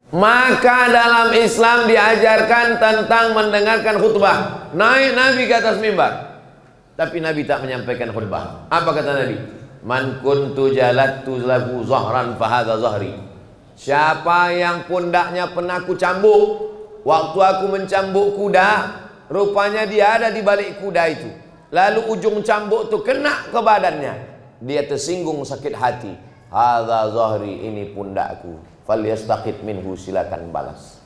Maka dalam Islam diajarkan tentang mendengarkan khutbah. Naik Nabi ke atas mimbar, tapi Nabi tak menyampaikan khutbah. Apa kata Nabi? Man kuntu jalattu lahu zahran fahadha zahri. Siapa yang pundaknya pernah aku cambuk waktu aku mencambuk kuda, rupanya dia ada di balik kuda itu. Lalu ujung cambuk itu kena ke badannya, dia tersinggung sakit hati. Hadza zahri, ini pundakku. Falyastaqit minhu, silakan balas.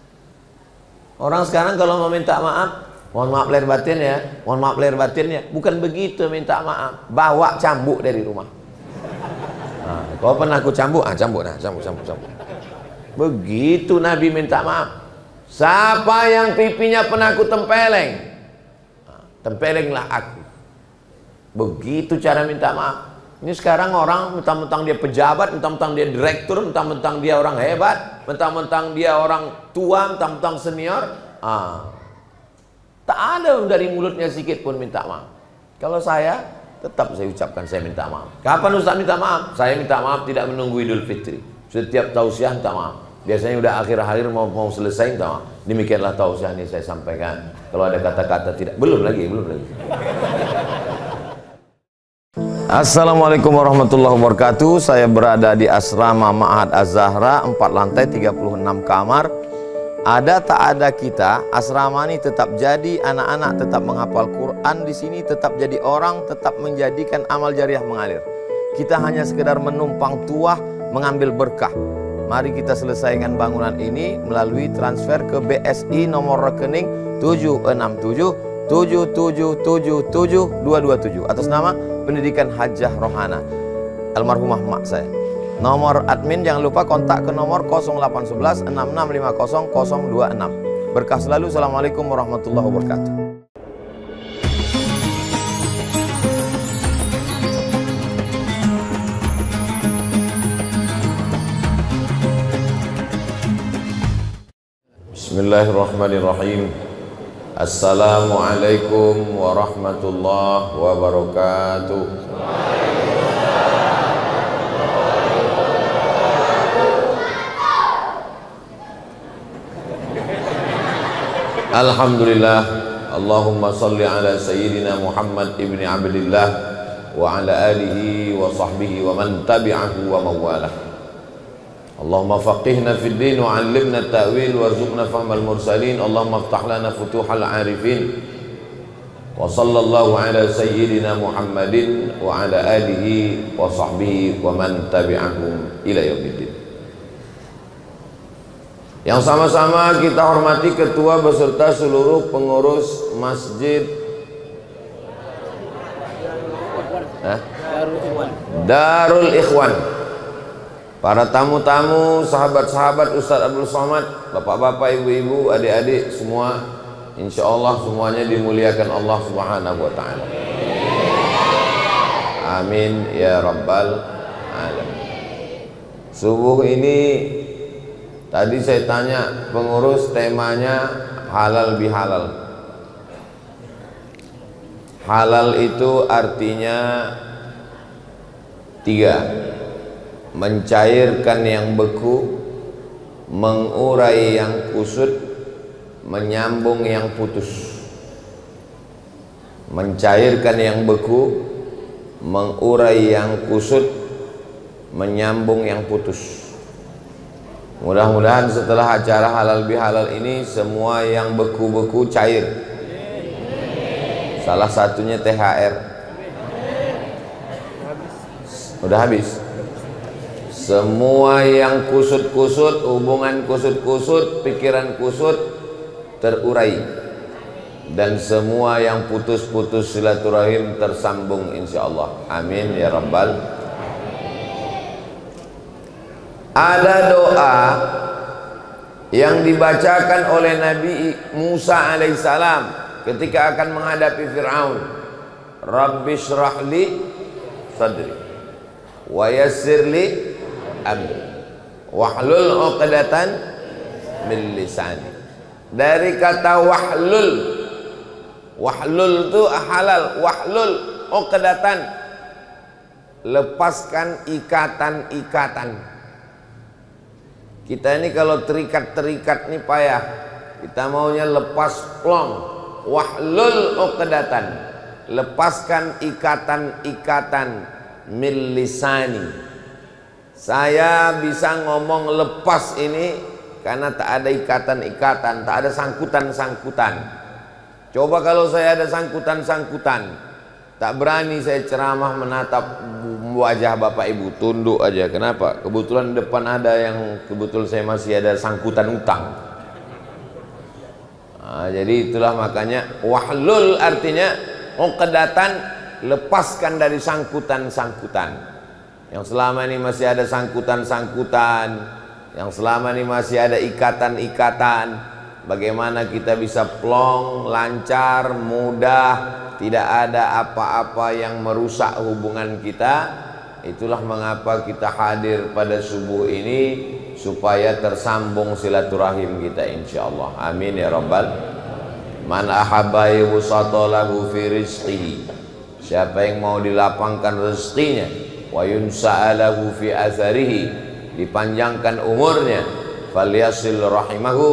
Orang sekarang kalau mau minta maaf, mohon maaf lahir batin ya, mohon maaf lahir batin ya. Bukan begitu minta maaf, bawa cambuk dari rumah. Nah, kalau pernah aku cambuk, cambuk nah, cambuk. Begitu Nabi minta maaf. Siapa yang pipinya pernah aku tempeleng, tempelenglah aku. Begitu cara minta maaf. Ini sekarang orang mentang-mentang dia pejabat, mentang-mentang dia direktur, mentang-mentang dia orang hebat, mentang-mentang dia orang tua, mentang-mentang senior, tak ada dari mulutnya sedikit pun minta maaf. Kalau saya, tetap saya ucapkan saya minta maaf. Kapan Ustaz minta maaf? Saya minta maaf tidak menunggu Idul Fitri. Setiap tausiah minta maaf. Biasanya udah akhir-akhir mau selesai minta maaf. Demikianlah tausiah ini saya sampaikan. Kalau ada kata-kata tidak, belum lagi. Assalamualaikum warahmatullahi wabarakatuh. Saya berada di asrama Ma'had Az-Zahra, 4 lantai 36 kamar. Ada tak ada kita, asrama ini tetap jadi, anak-anak tetap menghafal Quran di sini, tetap jadi orang, tetap menjadikan amal jariah mengalir. Kita hanya sekedar menumpang tuah, mengambil berkah. Mari kita selesaikan bangunan ini melalui transfer ke BSI nomor rekening 76777772227 atas nama Pendidikan Hajah Rohana, almarhumah mak saya. Nomor admin jangan lupa kontak ke nomor 0811 6650 026. Berkah selalu. Assalamualaikum warahmatullahi wabarakatuh. Bismillahirrahmanirrahim. Assalamualaikum warahmatullahi wabarakatuh. Alhamdulillah. Allahumma salli ala sayyidina Muhammad ibni Abdillah wa ala alihi wa sahbihi wa man tabi'ahu wa mawalah. Allahumma faqihna fid din wa 'allimna at-ta'wil warzuqna fahmal mursalin. Allahumma iftah lana futuhal 'arifin. Wa sallallahu ala sayyidina Muhammadin wa ala alihi wa sahbihi wa man tabi'ahum ila yaumiddin. Yang sama-sama kita hormati ketua beserta seluruh pengurus masjid Darul Ikhwan, para tamu-tamu, sahabat-sahabat Ustadz Abdul Somad, bapak-bapak, ibu-ibu, adik-adik semua, insya Allah semuanya dimuliakan Allah Subhanahu wa Ta'ala. Amin ya Rabbal Alamin. Subuh ini tadi saya tanya pengurus, temanya halal bihalal. Halal itu artinya 3: mencairkan yang beku, mengurai yang kusut, menyambung yang putus. Mencairkan yang beku, mengurai yang kusut, menyambung yang putus. Mudah-mudahan setelah acara halal bihalal ini semua yang beku-beku cair. Salah satunya THR. Udah habis. Semua yang kusut-kusut, hubungan kusut-kusut, pikiran kusut terurai, dan semua yang putus-putus silaturahim tersambung insyaallah. Amin ya Rabbal. Ada doa yang dibacakan oleh Nabi Musa alaihissalam ketika akan menghadapi Fir'aun. Rabbi shrah li sadri wa yassir li amri wahlul 'uqdatan min lisani. Dari kata wahlul, wahlul itu halal, wahlul 'uqdatan, lepaskan ikatan-ikatan. Kita ini kalau terikat-terikat nih payah. Kita maunya lepas plong. Wahlul uqdatan, lepaskan ikatan-ikatan min lisani. Saya bisa ngomong lepas ini karena tak ada ikatan-ikatan, tak ada sangkutan-sangkutan. Coba kalau saya ada sangkutan-sangkutan, tak berani saya ceramah menatap wajah Bapak Ibu, tunduk aja. Kenapa? Kebetulan depan ada yang kebetulan saya masih ada sangkutan utang. Nah, jadi itulah makanya wahlul artinya uqdatan, lepaskan dari sangkutan-sangkutan. Yang selama ini masih ada sangkutan-sangkutan, yang selama ini masih ada ikatan-ikatan, bagaimana kita bisa plong, lancar, mudah, tidak ada apa-apa yang merusak hubungan kita. Itulah mengapa kita hadir pada subuh ini, supaya tersambung silaturahim kita insyaallah. Amin ya rabbal. Man ahabba yusatalahu fi rizqihi, siapa yang mau dilapangkan rezekinya, wa yunsa'alahu fi atharihi, dipanjangkan umurnya, falyasil rahimahu,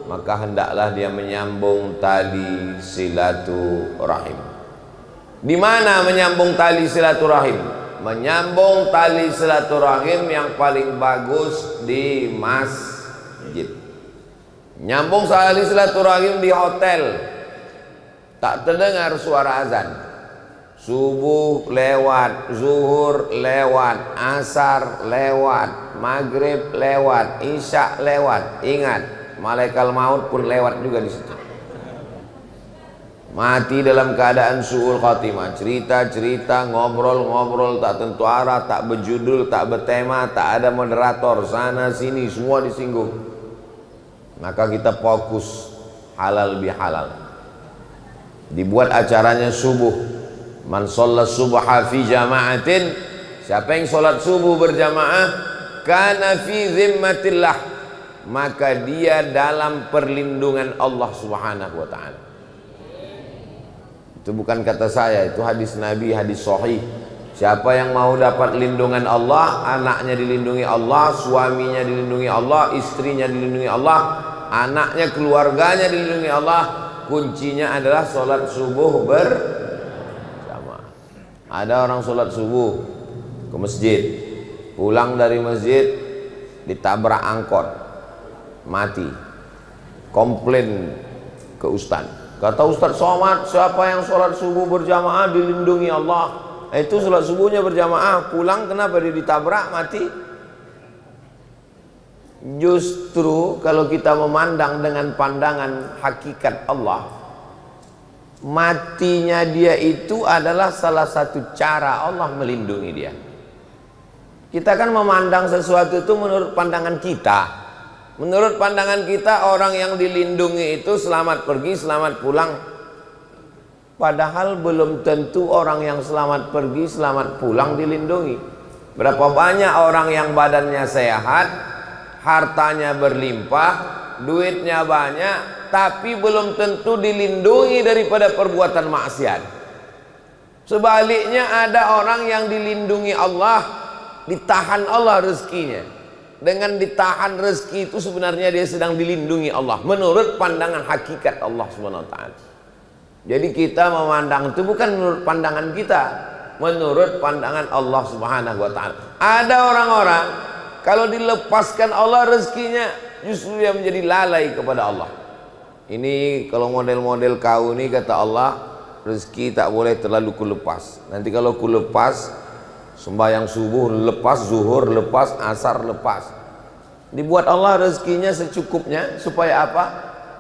maka hendaklah dia menyambung tali silaturahim. Di mana menyambung tali silaturahim? Menyambung tali silaturahim yang paling bagus di masjid. Nyambung tali silaturahim di hotel, tak terdengar suara azan. Subuh lewat, zuhur lewat, asar lewat, maghrib lewat, isya lewat. Ingat, malaikat maut pun lewat juga di situ. Mati dalam keadaan su'ul khatimah, cerita-cerita, ngobrol-ngobrol tak tentu arah, tak berjudul, tak bertema, tak ada moderator, sana sini semua disinggung. Maka kita fokus halal bihalal. Dibuat acaranya subuh. Man shalla subha fi jama'atin, siapa yang sholat subuh berjamaah, kana fi zimmatillah, maka dia dalam perlindungan Allah Subhanahu wa ta'ala. Itu bukan kata saya, itu hadis Nabi, hadis sahih. Siapa yang mau dapat lindungan Allah, anaknya dilindungi Allah, suaminya dilindungi Allah, istrinya dilindungi Allah, anaknya, keluarganya dilindungi Allah. Kuncinya adalah sholat subuh berjamaah. Ada orang sholat subuh ke masjid, pulang dari masjid ditabrak angkot, mati. Komplain ke ustaz. Kata Ustaz Somad, siapa yang sholat subuh berjamaah dilindungi Allah. Itu sholat subuhnya berjamaah, pulang kenapa dia ditabrak mati? Justru kalau kita memandang dengan pandangan hakikat Allah, matinya dia itu adalah salah satu cara Allah melindungi dia. Kita kan memandang sesuatu itu menurut pandangan kita. Menurut pandangan kita, orang yang dilindungi itu selamat pergi, selamat pulang. Padahal belum tentu orang yang selamat pergi, selamat pulang dilindungi. Berapa banyak orang yang badannya sehat, hartanya berlimpah, duitnya banyak, tapi belum tentu dilindungi daripada perbuatan maksiat. Sebaliknya ada orang yang dilindungi Allah, ditahan Allah rezekinya. Dengan ditahan rezeki itu sebenarnya dia sedang dilindungi Allah menurut pandangan hakikat Allah Subhanahu wa ta'ala. Jadi kita memandang itu bukan menurut pandangan kita, menurut pandangan Allah Subhanahu wa ta'ala. Ada orang-orang kalau dilepaskan Allah rezekinya, justru dia menjadi lalai kepada Allah. Ini kalau model-model kau ini, kata Allah, rezeki tak boleh terlalu kulepas. Nanti kalau kulepas, sembahyang subuh lepas, zuhur lepas, asar lepas. Dibuat Allah rezekinya secukupnya. Supaya apa?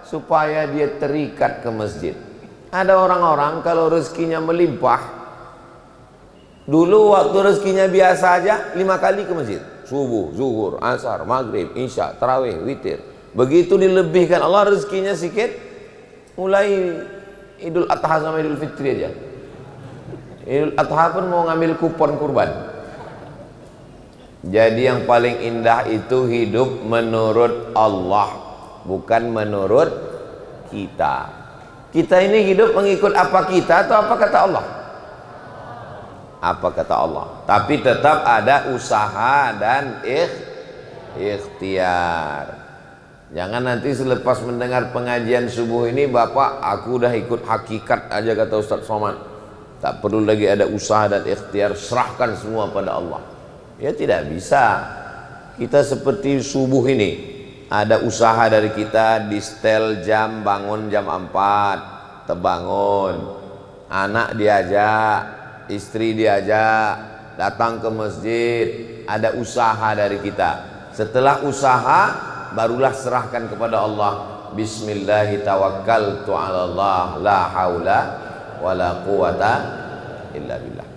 Supaya dia terikat ke masjid. Ada orang-orang kalau rezekinya melimpah, dulu waktu rezekinya biasa aja 5 kali ke masjid. Subuh, zuhur, asar, maghrib, isya, tarawih, witir. Begitu dilebihkan Allah rezekinya sikit, mulai Idul Adha sama Idul Fitri aja. Idul Adha pun mau ngambil kupon kurban. Jadi yang paling indah itu hidup menurut Allah, bukan menurut kita. Kita ini hidup mengikut apa kita atau apa kata Allah? Apa kata Allah. Tapi tetap ada usaha dan ikhtiar. Jangan nanti selepas mendengar pengajian subuh ini, Bapak, aku udah ikut hakikat aja, kata Ustaz Somad, tak perlu lagi ada usaha dan ikhtiar, serahkan semua pada Allah. Ya tidak bisa. Kita seperti subuh ini, ada usaha dari kita, di setel jam, bangun jam 4, terbangun, anak diajak, istri diajak, datang ke masjid, ada usaha dari kita. Setelah usaha, barulah serahkan kepada Allah. Bismillahi tawakkaltu ala Allah, la haula wala quwata illa billah.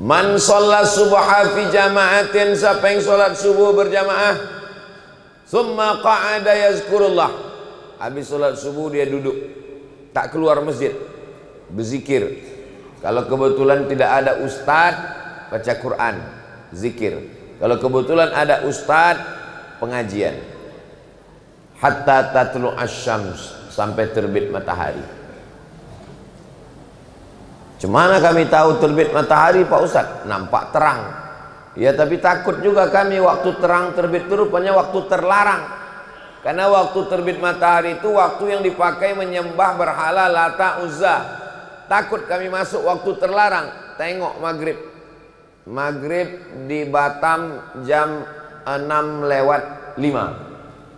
Man shalla subha fi jama'atin, siapa yang sholat subuh berjamaah, summa qa'ada yazkurullah, habis sholat subuh dia duduk, tak keluar masjid, berzikir. Kalau kebetulan tidak ada ustad, baca Quran, zikir. Kalau kebetulan ada ustad, pengajian. Hatta tatlu asyams, sampai terbit matahari. Cemana kami tahu terbit matahari, Pak Ustadz? Nampak terang. Ya, tapi takut juga kami waktu terang terbit itu rupanya waktu terlarang. Karena waktu terbit matahari itu waktu yang dipakai menyembah berhala Lata Uzza. Takut kami masuk waktu terlarang. Tengok maghrib. Maghrib di Batam jam 6:05.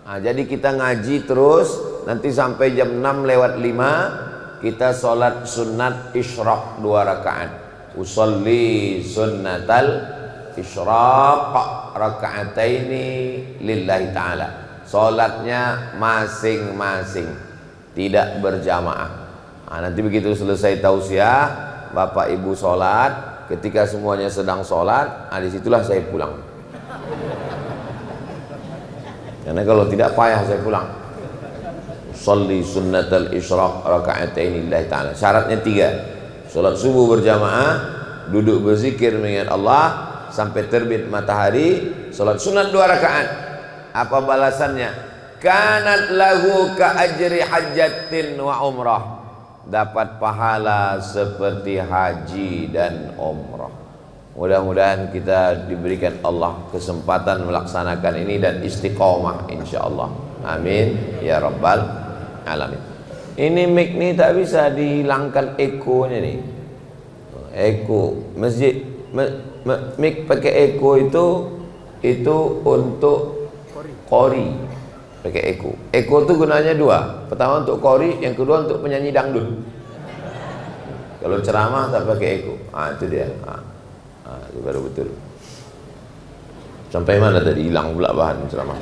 Nah, jadi kita ngaji terus, nanti sampai jam 6:05 kita sholat sunat isyraq 2 rakaat. Usolli sunnatal isyraq raka'ataini lillahi ta'ala. Sholatnya masing-masing, tidak berjamaah. Nah, nanti begitu selesai tausiah, Bapak Ibu sholat. Ketika semuanya sedang sholat, disitulah saya pulang. Karena kalau tidak payah saya pulang. Sholli sunnatal isyraq raka'ataini lillahi ta'ala. Syaratnya 3. Salat subuh berjamaah, duduk berzikir mengingat Allah sampai terbit matahari, salat sunat 2 rakaat. Apa balasannya? Kanat lahu ka ajri hajjatin wa umrah. Dapat pahala seperti haji dan umrah. Mudah-mudahan kita diberikan Allah kesempatan melaksanakan ini dan istiqomah insyaallah. Amin ya rabbal alamin. Ini mic nih tak bisa dihilangkan ekonya nih. Eko masjid, mic pakai eko itu untuk qori, pakai eko. Eko itu gunanya 2. Pertama untuk qori, yang kedua untuk penyanyi dangdut. Kalau ceramah tak pakai eko. Itu dia. Itu baru betul. Sampai mana tadi, hilang pula bahan ceramah.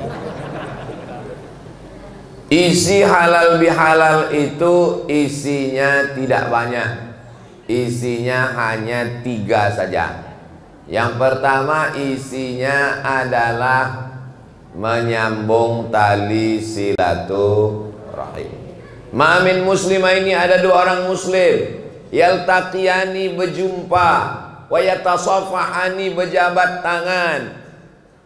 Isi halal bihalal itu isinya tidak banyak. Isinya hanya 3 saja. Yang pertama isinya adalah menyambung tali silaturahim. Ma'amin muslimah, ini ada 2 orang muslim, yaltaqiyani berjumpa, wa yatasafahani berjabat tangan,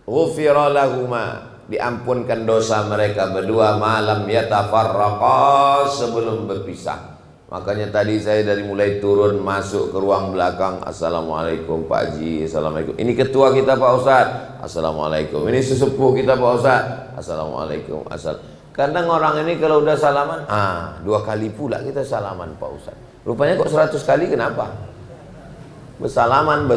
ghufira lahuma, diampunkan dosa mereka berdua, malam yatafarraqa, sebelum berpisah. Makanya tadi saya dari mulai turun masuk ke ruang belakang, assalamualaikum Pak Haji, assalamualaikum. Ini ketua kita Pak Ustadz, assalamualaikum. Ini sesepuh kita Pak Ustadz, assalamualaikum. Kadang orang ini kalau udah salaman, 2 kali pula kita salaman Pak Ustadz. Rupanya kok 100 kali, kenapa? Bersalaman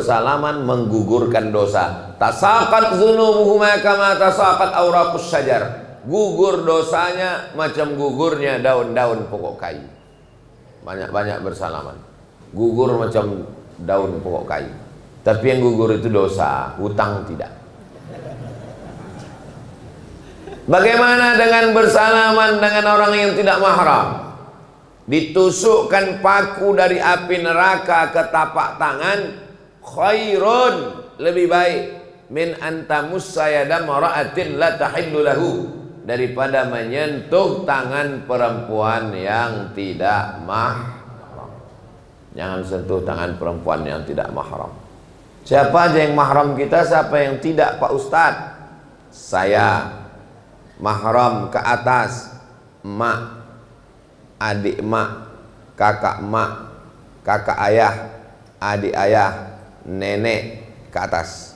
menggugurkan dosa. Tasaqat dzunubuhuma kama tasaqat awraqus syajar. Gugur dosanya macam gugurnya daun-daun pokok kayu. Banyak-banyak bersalaman, gugur macam daun pokok kayu. Tapi yang gugur itu dosa, hutang tidak. Bagaimana dengan bersalaman dengan orang yang tidak mahram? Ditusukkan paku dari api neraka ke tapak tangan, khairun, lebih baik, min antamussa yada mara'atin la tahillu lahu, daripada menyentuh tangan perempuan yang tidak mahram. Jangan sentuh tangan perempuan yang tidak mahram. Siapa aja yang mahram kita, siapa yang tidak Pak Ustadz? Saya mahram ke atas, emak, adik emak, kakak emak, kakak ayah, adik ayah, nenek ke atas.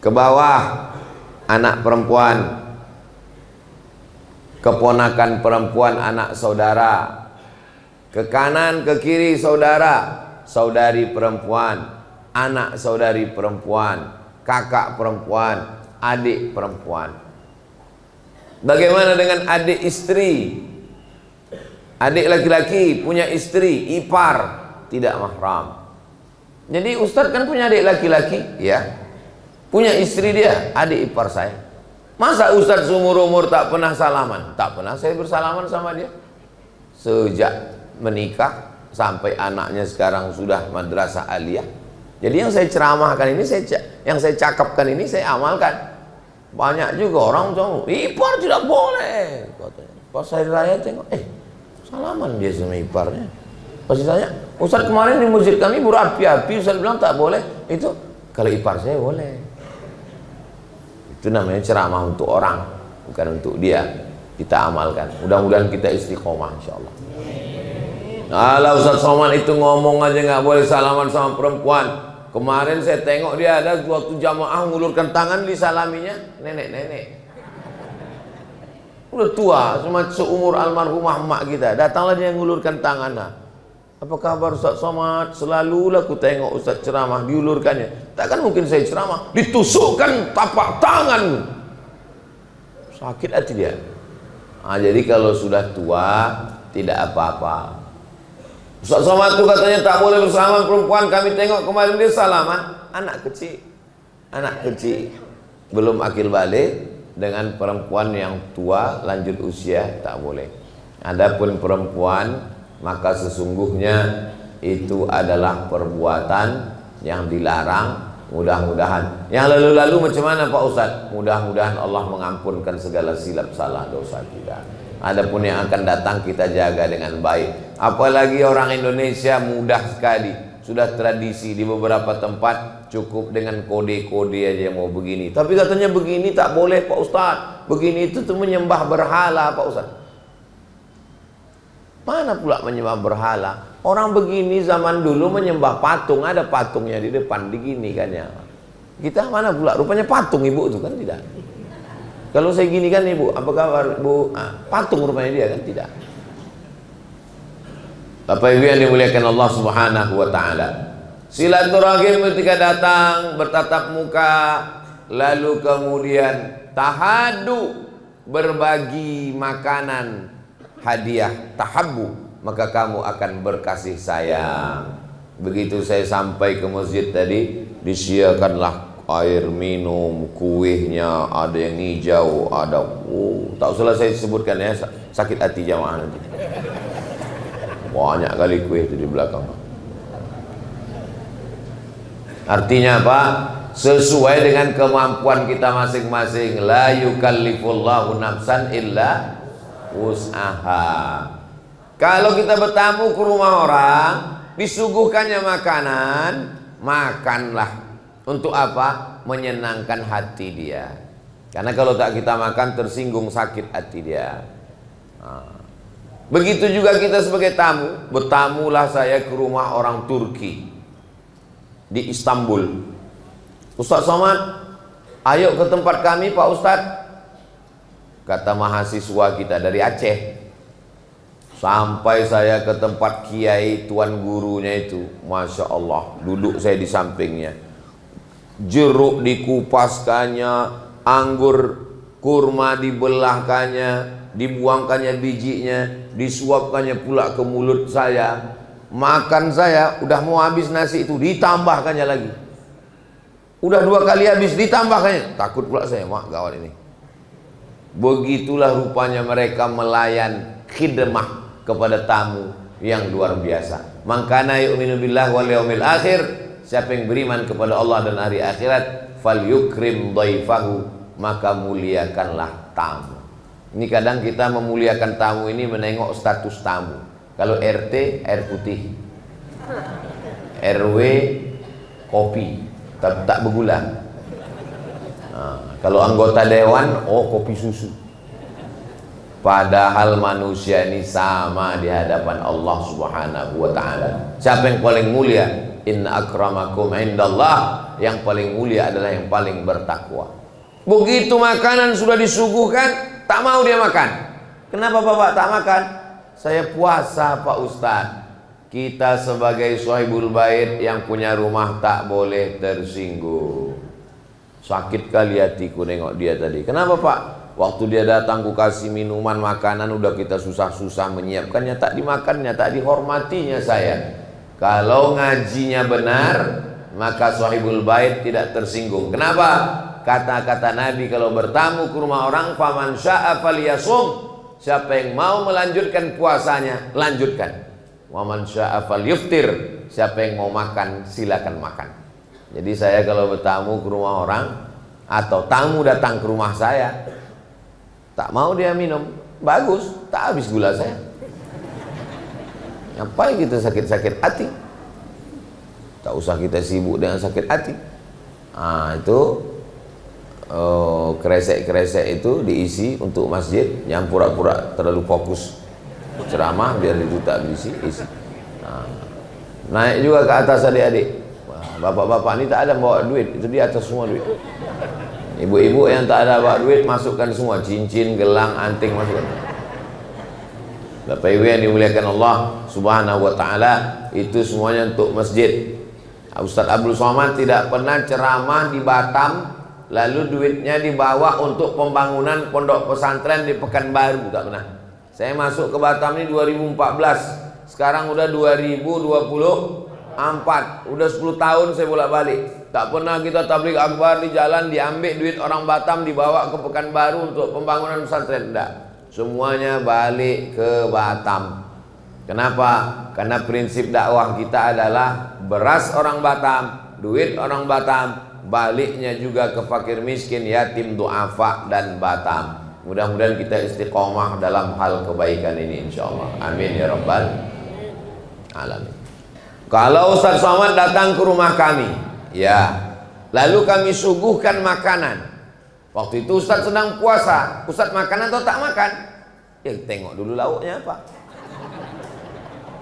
Ke bawah anak perempuan, keponakan perempuan anak saudara, ke kanan ke kiri saudara, saudari perempuan, anak saudari perempuan, kakak perempuan, adik perempuan. Bagaimana dengan adik istri? Adik laki-laki punya istri, ipar, tidak mahram. Jadi Ustadz kan punya adik laki-laki, ya, punya istri dia, adik ipar saya. Masa Ustadz seumur-umur tak pernah salaman? Tak pernah saya bersalaman sama dia. Sejak menikah sampai anaknya sekarang sudah madrasah aliyah. Jadi yang saya ceramahkan ini, yang saya cakapkan ini saya amalkan. Banyak juga orang tahu, ipar tidak boleh katanya. Pas hari raya tengok, salaman dia sama iparnya. Pas ditanya, Ustadz kemarin di masjid kami berapi-api, Ustadz bilang tak boleh. Itu kalau ipar saya boleh. Itu namanya ceramah untuk orang, bukan untuk dia. Kita amalkan. Mudah-mudahan kita istiqomah insyaallah. Kalau Ustadz Somad itu ngomong aja nggak boleh salaman sama perempuan. Kemarin saya tengok dia ada suatu jamaah ngulurkan tangan disalaminya nenek-nenek. Udah tua, cuma seumur almarhumah emak kita. Datanglah dia ngulurkan tangan. Nah, apa kabar Ustadz Somad? Selalulah ku tengok Ustadz ceramah diulurkannya. Takkan mungkin saya ceramah ditusukkan tapak tangan. Sakit hati dia. Nah, jadi kalau sudah tua tidak apa-apa. Ustadz Somad itu katanya tak boleh bersalaman perempuan. Kami tengok kemarin dia salaman anak kecil belum akil balik dengan perempuan yang tua lanjut usia, tak boleh. Adapun perempuan maka sesungguhnya itu adalah perbuatan yang dilarang. Mudah-mudahan yang lalu-lalu macam mana Pak Ustadz? Mudah-mudahan Allah mengampunkan segala silap salah dosa kita. Adapun yang akan datang kita jaga dengan baik. Apalagi orang Indonesia mudah sekali, sudah tradisi di beberapa tempat cukup dengan kode-kode aja mau begini. Tapi katanya begini tak boleh Pak Ustadz. Begini itu tuh menyembah berhala Pak Ustadz. Mana pula menyembah berhala? Orang begini zaman dulu menyembah patung, ada patungnya di depan begini kan ya. Kita mana pula rupanya patung ibu itu kan tidak. Kalau saya gini kan ibu, apa kabar bu? Patung rupanya dia kan tidak. Bapak Ibu yang dimuliakan Allah Subhanahu wa taala. Silaturahim ketika datang bertatap muka, lalu kemudian tahadu berbagi makanan hadiah, tahabbu, maka kamu akan berkasih sayang. Begitu saya sampai ke masjid tadi, disiapkanlah air minum, kuihnya, ada yang hijau, ada tak usah saya sebutkan ya, sakit hati jamaah nanti. Banyak kali kuih itu di belakang. Artinya apa? Sesuai dengan kemampuan kita masing-masing. La yukallifullahu nafsan illa wus'aha. Kalau kita bertamu ke rumah orang, disuguhkannya makanan, makanlah. Untuk apa? Menyenangkan hati dia. Karena kalau tak kita makan, tersinggung, sakit hati dia. Begitu juga kita sebagai tamu. Bertamulah saya ke rumah orang Turki di Istanbul. Ustadz Somad, ayo ke tempat kami Pak Ustadz. Kata mahasiswa kita dari Aceh. Sampai saya ke tempat kiai tuan gurunya itu, Masya Allah, duduk saya di sampingnya. Jeruk dikupaskannya, anggur kurma dibelahkannya, dibuangkannya bijinya, disuapkannya pula ke mulut saya. Makan saya udah mau habis nasi itu, ditambahkannya lagi. Udah 2 kali habis, ditambahkannya. Takut pula saya, mak gawat ini. Begitulah rupanya mereka melayan khidmah kepada tamu yang luar biasa. Man kana yu'minu billahi wal yaumil akhir, siapa yang beriman kepada Allah dan hari akhirat, falyukrim dhaifahu, maka muliakanlah tamu. Ini kadang kita memuliakan tamu ini menengok status tamu. Kalau RT air putih, RW kopi tak bergula. Kalau anggota dewan, oh kopi susu. Padahal manusia ini sama di hadapan Allah Subhanahu wa taala. Siapa yang paling mulia? Inna akramakum indallah, yang paling mulia adalah yang paling bertakwa. Begitu makanan sudah disuguhkan, tak mau dia makan. Kenapa Bapak tak makan? Saya puasa Pak Ustadz. Kita sebagai sahibul bait yang punya rumah tak boleh tersinggung. Sakit kali hatiku nengok dia tadi. Kenapa Pak? Waktu dia datang ku kasih minuman, makanan, udah kita susah-susah menyiapkannya, tak dimakannya, tak dihormatinya saya. Kalau ngajinya benar, maka sahibul bait tidak tersinggung. Kenapa? Kata-kata Nabi kalau bertamu ke rumah orang, faman sya'a falyasum. Siapa yang mau melanjutkan puasanya, lanjutkan. Waman sya'a falyuftir. Siapa yang mau makan, silakan makan. Jadi saya kalau bertamu ke rumah orang atau tamu datang ke rumah saya, tak mau dia minum, bagus, tak habis gula saya. Ngapain kita sakit-sakit hati? Tak usah kita sibuk dengan sakit hati. Itu kresek-kresek itu diisi untuk masjid, yang pura-pura terlalu fokus ceramah biar itu tak isi. Naik juga ke atas adik-adik. Bapak-bapak ini tak ada bawa duit, itu di atas semua duit. Ibu-ibu yang tak ada bawa duit, masukkan semua, cincin, gelang, anting, masukkan. Bapak ibu yang dimuliakan Allah subhanahu wa ta'ala, itu semuanya untuk masjid. Ustadz Abdul Somad tidak pernah ceramah di Batam lalu duitnya dibawa untuk pembangunan pondok pesantren di Pekanbaru, tak pernah. Saya masuk ke Batam ini 2014, sekarang udah 2024, udah 10 tahun saya bolak-balik. Tak pernah kita tabligh akbar di jalan diambil duit orang Batam dibawa ke Pekanbaru untuk pembangunan pesantren, enggak. Semuanya balik ke Batam. Kenapa? Karena prinsip dakwah kita adalah beras orang Batam, duit orang Batam, baliknya juga ke fakir miskin, yatim, duafa dan Batam. Mudah-mudahan kita istiqomah dalam hal kebaikan ini insyaallah. Amin ya rabbal alamin. Kalau Ustaz Somad datang ke rumah kami, ya, lalu kami suguhkan makanan. Waktu itu Ustaz sedang puasa, Ustaz makan atau tak makan? Ya tengok dulu lauknya apa.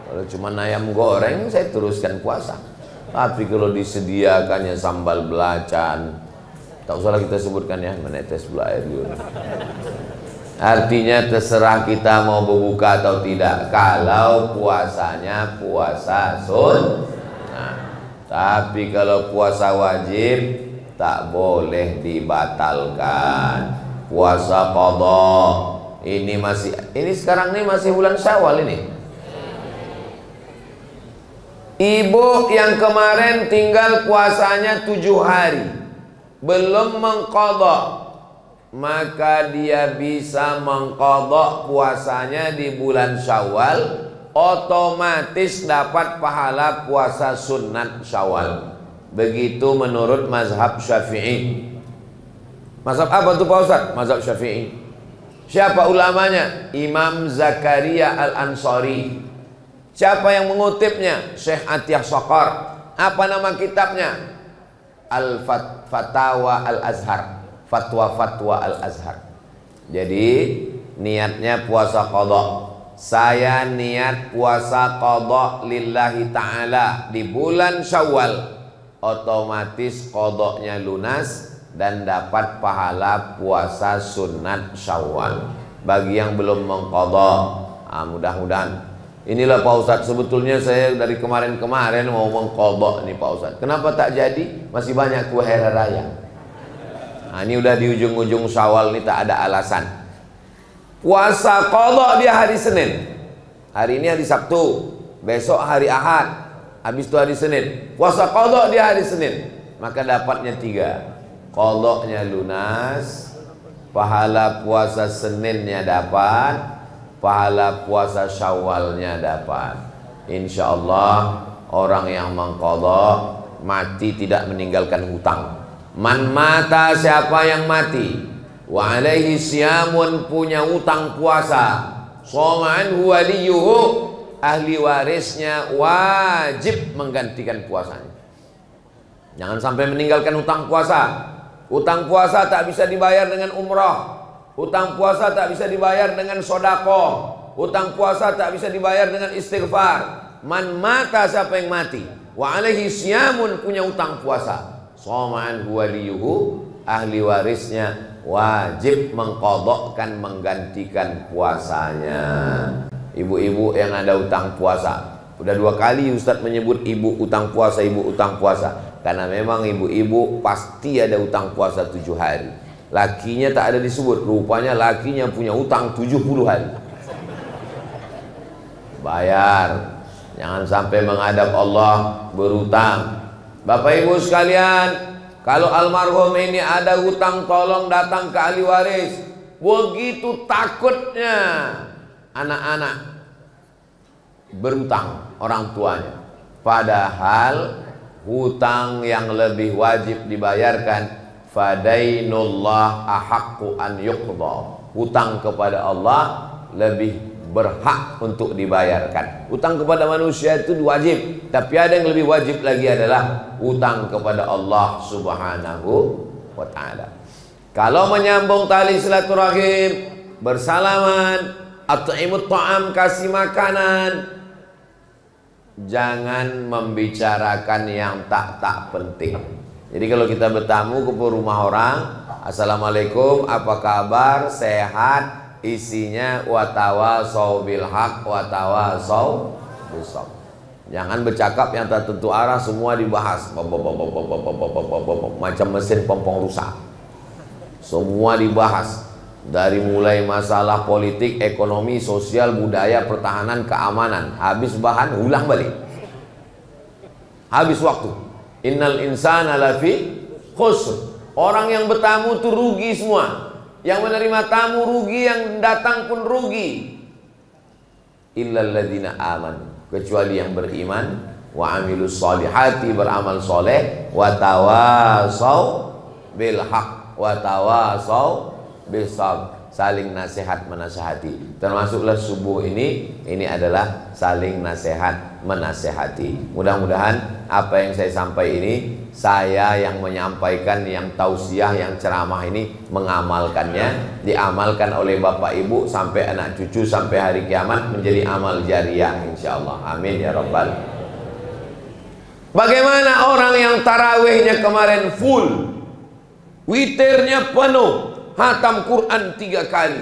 Kalau cuma ayam goreng, saya teruskan puasa. Tapi kalau disediakannya sambal belacan, tak usahlah kita sebutkan ya, menetes pula air dulu. Artinya terserah kita mau berbuka atau tidak. Kalau puasanya puasa sunnah. Tapi kalau puasa wajib tak boleh dibatalkan. Puasa qadha ini sekarang ini masih bulan Syawal ini. Ibu yang kemarin tinggal puasanya 7 hari belum mengqadha, maka dia bisa mengqadha puasanya di bulan Syawal, otomatis dapat pahala puasa sunat Syawal. Begitu menurut mazhab Syafi'i. Mazhab apa tuh Pak Ustaz? Mazhab Syafi'i. Siapa ulamanya? Imam Zakaria Al-Ansari. Siapa yang mengutipnya? Syekh Atiyah Saqar. Apa nama kitabnya? Al-Fatawa Al-Azhar. Fatwa-fatwa Al-Azhar. Jadi niatnya puasa qadha. Saya niat puasa qadha lillahi ta'ala di bulan Syawal, otomatis qadhanya lunas dan dapat pahala puasa sunat Syawal. Bagi yang belum mengqadha, mudah-mudahan. Inilah Pak Ustadz, sebetulnya saya dari kemarin-kemarin mau mengqadha nih Pak Ustadz. Kenapa tak jadi? Masih banyak kue hari raya. Ini udah di ujung-ujung Syawal nih, tak ada alasan. Puasa qadha dia hari Senin. Hari ini hari Sabtu, besok hari Ahad, habis itu hari Senin. Puasa qadha dia hari Senin. Maka dapatnya 3. Qadhanya lunas, pahala puasa Seninnya dapat, pahala puasa Syawalnya dapat. Insya Allah orang yang mengqadha mati tidak meninggalkan hutang. Man mata, siapa yang mati, wa alaihi siyamun, punya utang puasa, shoma anhu waliyuhu, ahli warisnya wajib menggantikan puasanya. Jangan sampai meninggalkan utang puasa. Utang puasa tak bisa dibayar dengan umrah. Utang puasa tak bisa dibayar dengan sodako. Utang puasa tak bisa dibayar dengan istighfar. Man mata, siapa yang mati, wa alaihi siyamun, punya utang puasa, shoma anhu waliyuhu, ahli warisnya wajib mengqadhakan, menggantikan puasanya. Ibu-ibu yang ada utang puasa, udah 2 kali Ustadz menyebut ibu utang puasa, ibu utang puasa, karena memang ibu-ibu pasti ada utang puasa 7 hari. Lakinya tak ada disebut, rupanya lakinya punya utang 70 hari. Bayar, jangan sampai menghadap Allah berutang. Bapak ibu sekalian, kalau almarhum ini ada hutang, tolong datang ke ahli waris. Begitu takutnya anak-anak berutang orang tuanya, padahal hutang yang lebih wajib dibayarkan, fadainullah ahaqqu an yuqda. Hutang kepada Allah lebih berhak untuk dibayarkan. Hutang kepada manusia itu wajib, tapi ada yang lebih wajib lagi adalah hutang kepada Allah Subhanahu wa ta'ala. Kalau menyambung tali silaturahim, bersalaman, at'imut ta'am, kasih makanan, jangan membicarakan yang tak penting. Jadi kalau kita bertamu ke rumah orang, assalamualaikum, apa kabar, sehat, isinya watawasau bil haq watawasau bis sabr. Jangan bercakap yang tak tentu arah, semua dibahas macam mesin pompong rusak. Semua dibahas, dari mulai masalah politik, ekonomi, sosial, budaya, pertahanan, keamanan. Habis bahan, ulang balik, habis waktu. Innal insana lafi khusr. Orang yang bertamu itu rugi semua. Yang menerima tamu rugi, yang datang pun rugi. Illal ladzina amanu, kecuali yang beriman, wa amilus solihati, beramal soleh, wa tawasau bil haq wa tawasau bis sabr, saling nasihat menasihati. Termasuklah subuh ini adalah saling nasihat menasihati. Mudah-mudahan apa yang saya sampaikan ini, saya yang menyampaikan, yang tausiah, yang ceramah ini mengamalkannya, diamalkan oleh bapak ibu sampai anak cucu, sampai hari kiamat menjadi amal jariah insyaallah. Amin ya rabbal. Bagaimana orang yang tarawihnya kemarin full, witirnya penuh, hatam Quran 3 kali,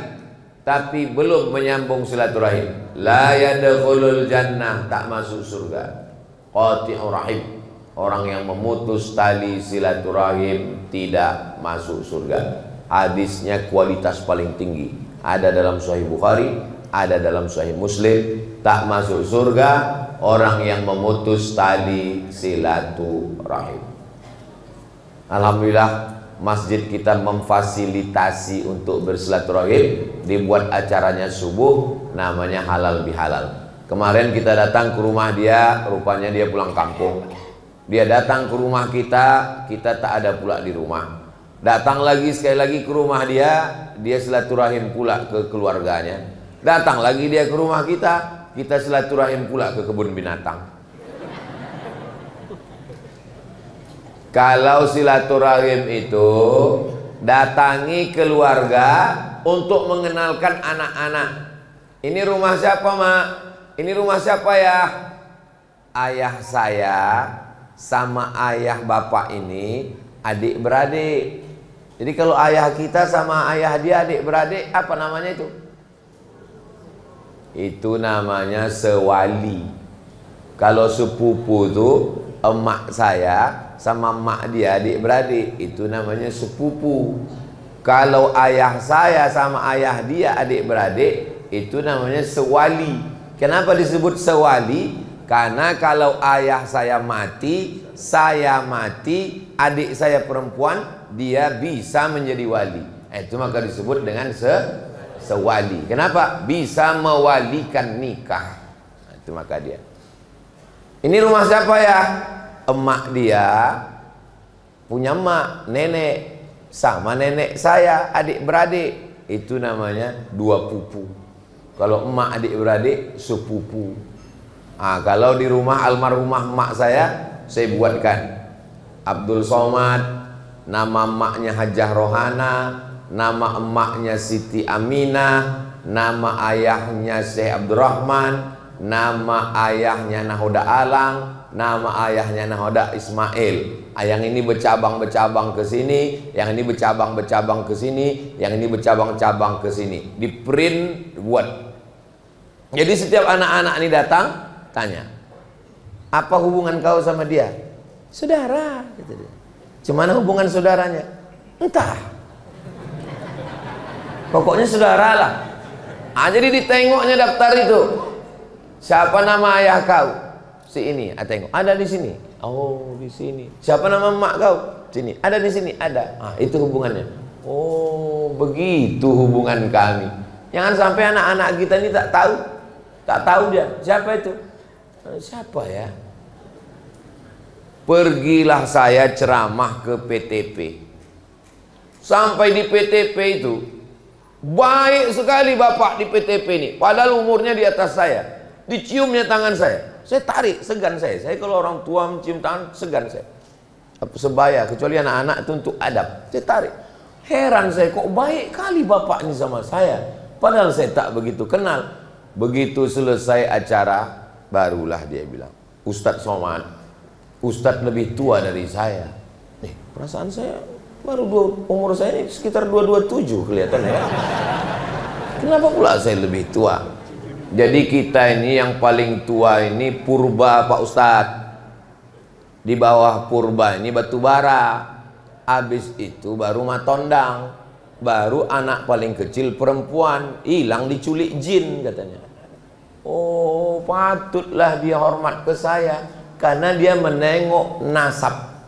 tapi belum menyambung silaturahim, la yadkhulul jannah, tak masuk surga. Qati'ur rahim, orang yang memutus tali silaturahim tidak masuk surga. Hadisnya kualitas paling tinggi, ada dalam Sahih Bukhari, ada dalam Sahih Muslim. Tak masuk surga orang yang memutus tali silaturahim. Alhamdulillah, masjid kita memfasilitasi untuk bersilaturahim, dibuat acaranya subuh, namanya halal bihalal. Kemarin kita datang ke rumah dia, rupanya dia pulang kampung. Dia datang ke rumah kita tak ada pula di rumah. Datang lagi sekali lagi ke rumah dia silaturahim pula ke keluarganya. Datang lagi dia ke rumah kita silaturahim pula ke kebun binatang. Kalau silaturahim itu datangi keluarga untuk mengenalkan anak-anak. Ini rumah siapa, Mak? Ini rumah siapa ya? Ayah saya sama ayah bapak ini adik beradik. Jadi kalau ayah kita sama ayah dia adik beradik, apa namanya itu? Itu namanya sewali. Kalau sepupu itu emak saya sama emak dia adik beradik, itu namanya sepupu. Kalau ayah saya sama ayah dia adik beradik, itu namanya sewali. Kenapa disebut sewali? Karena kalau ayah saya mati, adik saya perempuan, dia bisa menjadi wali. Itu maka disebut dengan sewali. Kenapa? Bisa mewalikan nikah. Itu maka dia. Ini rumah siapa ya? Emak dia punya emak, nenek, sama nenek saya adik beradik. Itu namanya 2 pupu. Kalau emak adik beradik sepupu. Kalau di rumah almarhumah emak saya buatkan Abdul Somad, nama emaknya Hajah Rohana, nama emaknya Siti Aminah, nama ayahnya Syekh Abdurrahman, nama ayahnya Nahoda Alang, nama ayahnya Nahoda Ismail. Yang ini bercabang-bercabang ke sini, yang ini bercabang-bercabang ke sini, yang ini bercabang-cabang ke sini. Di print buat. Jadi setiap anak-anak ini datang, tanya, apa hubungan kau sama dia? Saudara, gitu dia. Cemana hubungan saudaranya? Entah. Pokoknya saudara lah. Jadi ditengoknya daftar itu. Siapa nama ayah kau? Si ini, tengok. Ada di sini. Oh, di sini. Siapa nama emak kau? Sini. Ada di sini. Ada. Itu hubungannya. Oh, begitu hubungan kami. Jangan sampai anak-anak kita ini tak tahu. Tak tahu dia. Siapa itu? Siapa ya? Pergilah saya ceramah ke PTP. Sampai di PTP itu, baik sekali bapak di PTP ini. Padahal umurnya di atas saya. Diciumnya tangan saya. Saya tarik, segan saya. Saya kalau orang tua mencium tangan, segan saya. Sebaya, kecuali anak-anak itu untuk adab. Saya tarik. Heran saya, kok baik kali bapak ini sama saya. Padahal saya tak begitu kenal. Begitu selesai acara, barulah dia bilang, Ustadz Somad, Ustadz lebih tua dari saya. Perasaan saya baru umur saya ini sekitar 227 kelihatannya. Kenapa pula saya lebih tua? Jadi kita ini yang paling tua ini purba Pak Ustadz. Di bawah purba ini batu bara. Habis itu baru matondang. Baru anak paling kecil perempuan. Hilang diculik jin katanya. Oh, patutlah dia hormat ke saya karena dia menengok nasab.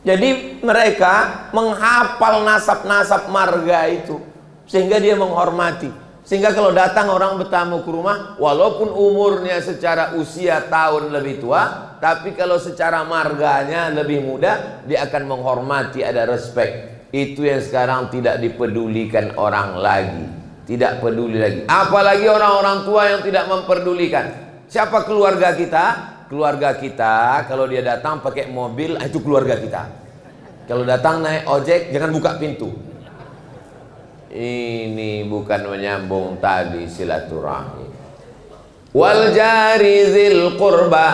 Jadi mereka menghafal nasab-nasab marga itu sehingga dia menghormati. Sehingga kalau datang orang bertamu ke rumah, walaupun umurnya secara usia tahun lebih tua, tapi kalau secara marganya lebih muda, dia akan menghormati, ada respect. Itu yang sekarang tidak dipedulikan orang lagi. Tidak peduli lagi. Apalagi orang-orang tua yang tidak memperdulikan. Siapa keluarga kita? Keluarga kita kalau dia datang pakai mobil, itu keluarga kita. Kalau datang naik ojek, jangan buka pintu. Ini bukan menyambung tadi silaturahmi. Wal jari zil qurba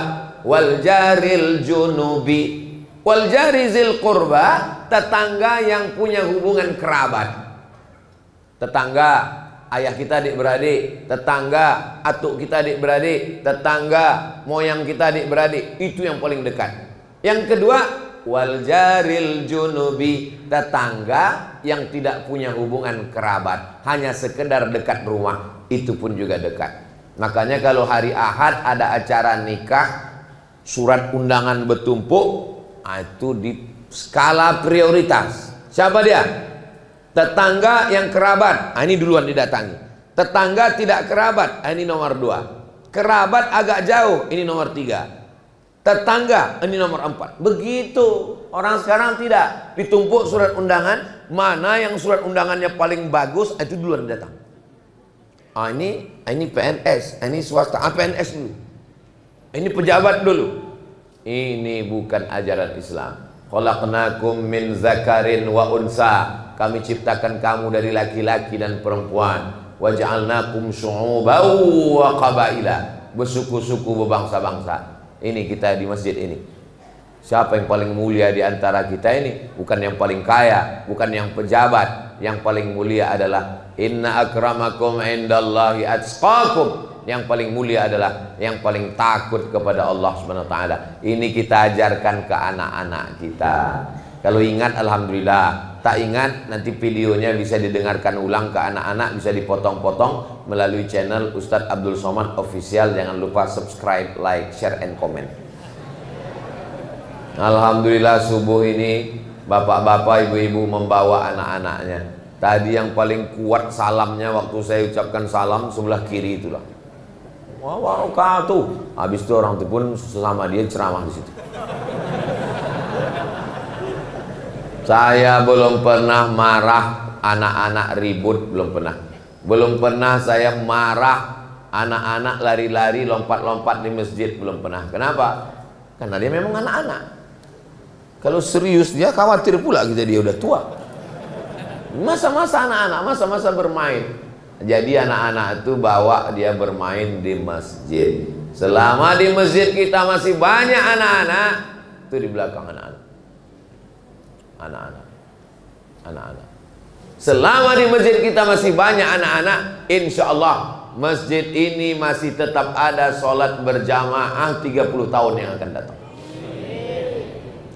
wal jaril junubi. Wal jari zil qurba, tetangga yang punya hubungan kerabat. Tetangga ayah kita adik-beradik, tetangga atuk kita adik-beradik, tetangga moyang kita adik-beradik, itu yang paling dekat. Yang kedua, wal jaril junubi, tetangga yang tidak punya hubungan kerabat, hanya sekedar dekat rumah, itu pun juga dekat. Makanya kalau hari Ahad ada acara nikah, surat undangan bertumpuk, itu di skala prioritas. Siapa dia? Tetangga yang kerabat, ini duluan didatangi. Tetangga tidak kerabat, ini nomor 2. Kerabat agak jauh, ini nomor 3. Tetangga, ini nomor 4. Begitu. Orang sekarang tidak. Ditumpuk surat undangan, mana yang surat undangannya paling bagus, itu duluan datang. Ini PNS, ini swasta. PNS dulu. Ini pejabat dulu. Ini bukan ajaran Islam. Khalaqnakum min zakarin wa unsa. Kami ciptakan kamu dari laki-laki dan perempuan. Wa ja'alnakum syu'uban wa qabaila. Bersuku-suku, berbangsa-bangsa. Ini kita di masjid ini. Siapa yang paling mulia di antara kita ini? Bukan yang paling kaya, bukan yang pejabat. Yang paling mulia adalah inna akramakum indallahi atqakum. Yang paling mulia adalah yang paling takut kepada Allah Subhanahu wa taala. Ini kita ajarkan ke anak-anak kita. Kalau ingat alhamdulillah. Tak ingat nanti videonya bisa didengarkan ulang ke anak-anak, bisa dipotong-potong melalui channel Ustadz Abdul Somad Official. Jangan lupa subscribe, like, share, and comment. Alhamdulillah subuh ini bapak-bapak, ibu-ibu membawa anak-anaknya. Tadi yang paling kuat salamnya waktu saya ucapkan salam sebelah kiri itulah. Wabarakatuh. Habis itu orang itu pun sama dia ceramah di situ. Saya belum pernah marah anak-anak ribut, belum pernah. Belum pernah saya marah anak-anak lari-lari, lompat-lompat di masjid, belum pernah. Kenapa? Karena dia memang anak-anak. Kalau serius dia khawatir pula kita dia udah tua. Masa-masa anak-anak, masa-masa bermain. Jadi anak-anak itu bawa dia bermain di masjid. Selama di masjid kita masih banyak anak-anak, itu di belakang anak-anak. Anak-anak. Selama di masjid kita masih banyak anak-anak, insya Allah masjid ini masih tetap ada sholat berjamaah 30 tahun yang akan datang.